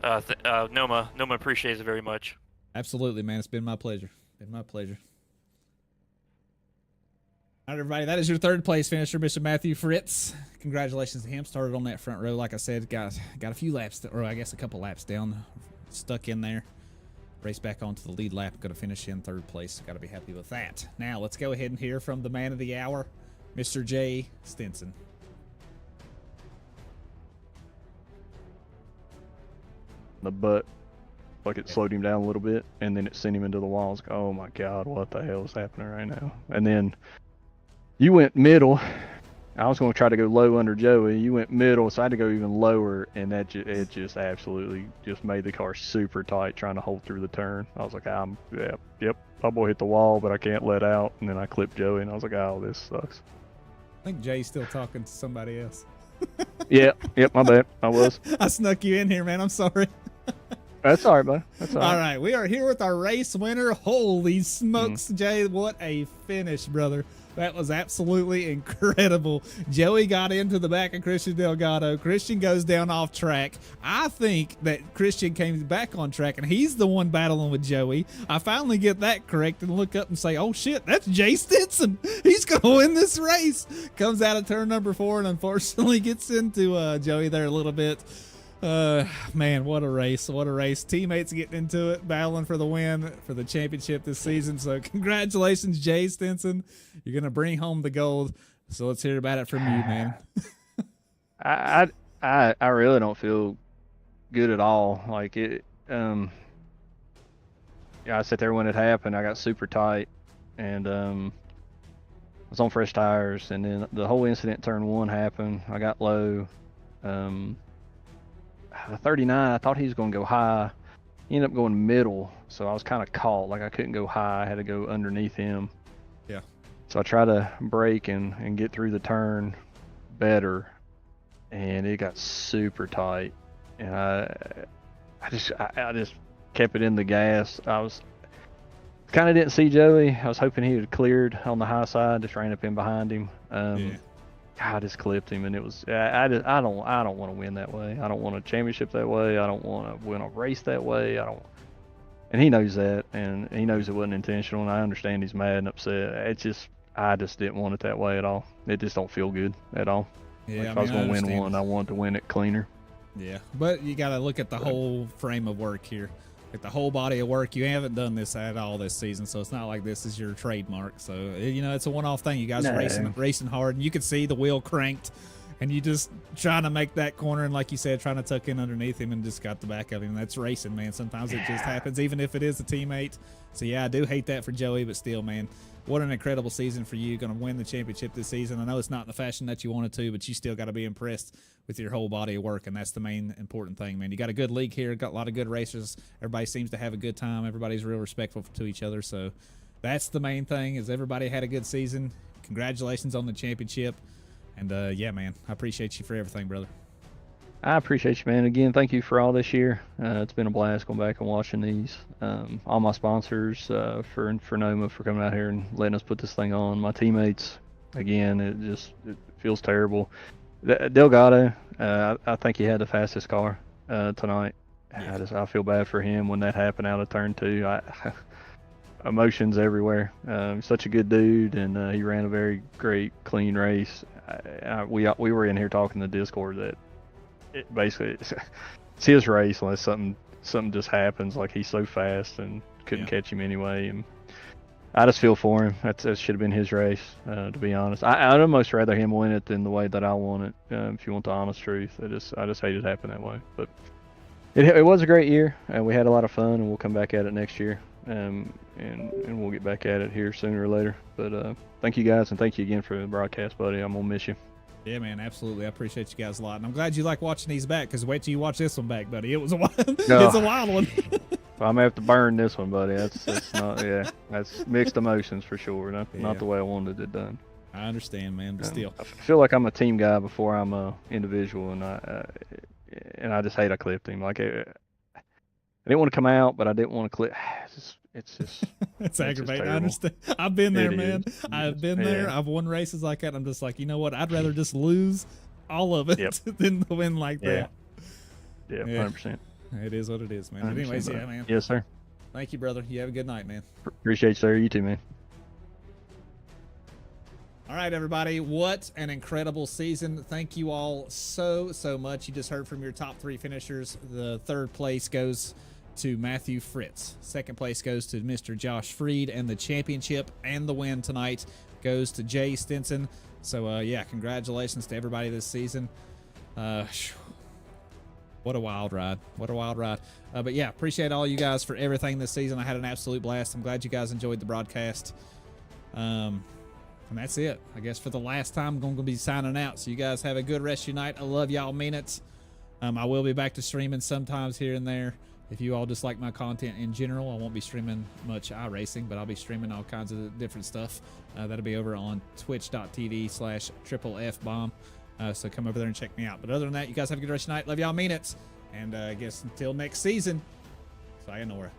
Noma appreciates it very much. Absolutely, man. It's been my pleasure. All right, everybody, that is your third place finisher, Mr. Matthew Fritz. Congratulations to him. Started on that front row, like I said, got a few laps, or I guess a couple laps down, stuck in there. Race back onto the lead lap, going to finish in third place. Got to be happy with that. Now, let's go ahead and hear from the man of the hour, Mr. Jay Stinson. The butt, like it slowed him down a little bit, and then it sent him into the wall. I was like, oh my God, what the hell is happening right now? And then you went middle. I was going to try to go low under Joey. You went middle, so I had to go even lower, and it just absolutely just made the car super tight trying to hold through the turn. I was like, yep, I'm going to hit the wall, but I can't let out. And then I clipped Joey, and I was like, oh, this sucks. I think Jay's still talking to somebody else. Yep, my bad. I was. I snuck you in here, man. I'm sorry. That's all right, buddy. That's all right. All right, we are here with our race winner. Holy smokes, Jay. What a finish, brother. That was absolutely incredible. Joey got into the back of Christian Delgado. Christian goes down off track. I think that Christian came back on track, and he's the one battling with Joey. I finally get that correct and look up and say, oh, shit, that's Jay Stinson. He's going to win this race. Comes out of turn number 4 and unfortunately gets into Joey there a little bit. Man, what a race. Teammates getting into it, battling for the win for the championship this season. So congratulations, Jay Stinson. You're going to bring home the gold. So let's hear about it from you, man. I really don't feel good at all. Like it, yeah, I sat there when it happened. I got super tight and, I was on fresh tires, and then the whole incident, turn 1 happened. I got low. The 39, I thought he was going to go high. He ended up going middle, so I was kind of caught. Like I couldn't go high. I had to go underneath him. Yeah. So I tried to brake and get through the turn better, and it got super tight. And I just kept it in the gas. I was kind of didn't see Joey. I was hoping he would have cleared on the high side. Just ran up in behind him. Yeah. I just clipped him, and it was I don't want to win that way. I don't want a championship that way. I don't want to win a race that way. And he knows that, and he knows it wasn't intentional. And I understand he's mad and upset. I just didn't want it that way at all. It just don't feel good at all. Yeah, like if I was going to win one, I wanted to win it cleaner. Yeah, but you got to look at the whole frame of work here. Like the whole body of work. You haven't done this at all this season, so it's not like this is your trademark. So, you know, it's a one-off thing. You guys are racing hard, and you can see the wheel cranked, and you just trying to make that corner, and like you said, trying to tuck in underneath him and just got the back of him. That's racing, man. Sometimes it just happens, even if it is a teammate. So, yeah, I do hate that for Joey, but still, man, what an incredible season for you. Going to win the championship this season. I know it's not in the fashion that you wanted to, but you still got to be impressed with your whole body of work, and that's the main important thing, man. You got a good league here, got a lot of good racers. Everybody seems to have a good time. Everybody's real respectful to each other. So, That's the main thing, is everybody had a good season. Congratulations on the championship. And yeah, man, I appreciate you for everything, brother. I appreciate you, man. Again, thank you for all this year. It's been a blast going back and watching these. All my sponsors for Noma for coming out here and letting us put this thing on. My teammates, again, it feels terrible. Delgado, I think he had the fastest car tonight. Yeah. I feel bad for him when that happened out of turn 2. Emotions everywhere. Such a good dude, and he ran a very great, clean race. We were in here talking in the Discord that it's his race unless something just happens. Like, he's so fast and couldn't catch him anyway. And I just feel for him. That should have been his race, to be honest. I'd almost rather him win it than the way that I won it. If you want the honest truth, I just hate it happen that way. But it was a great year. We had a lot of fun, and we'll come back at it next year. And we'll get back at it here sooner or later. But thank you guys, and thank you again for the broadcast, buddy. I'm gonna miss you. Yeah, man, absolutely. I appreciate you guys a lot, and I'm glad you like watching these back. Because wait till you watch this one back, buddy. It was a wild, it's a wild one. I'm gonna have to burn this one, buddy. That's not that's mixed emotions for sure. Not the way I wanted it done. I understand, man, but still, I feel like I'm a team guy before I'm a individual, and I just hate I clipped him. Like, I didn't want to come out, but I didn't want to clip. It's just it's aggravating. I understand. I've been there, man. I've been there. Yeah. I've won races like that. I'm just like, you know what? I'd rather just lose all of it than to win like that. Yeah, 100%. It is what it is, man. But anyways, yeah, man. Yes, sir. Thank you, brother. You have a good night, man. Appreciate you, sir. You too, man. All right, everybody. What an incredible season. Thank you all so much. You just heard from your top 3 finishers. The 3rd place goes to Matthew Fritz. 2nd place goes to Mr. Josh Freed, and the championship and the win tonight goes to Jay Stinson. So yeah, congratulations to everybody this season. What a wild ride. What a wild ride. But yeah, appreciate all you guys for everything this season. I had an absolute blast. I'm glad you guys enjoyed the broadcast. And that's it. I guess for the last time, I'm going to be signing out. So you guys have a good rest of your night. I love y'all. Mean it. I will be back to streaming sometimes here and there. If you all just like my content in general, I won't be streaming much iRacing, but I'll be streaming all kinds of different stuff. That'll be over on twitch.tv/FFBomb. So come over there and check me out. But other than that, you guys have a good rest of your night. Love y'all. Mean it. And I guess until next season, sayonara.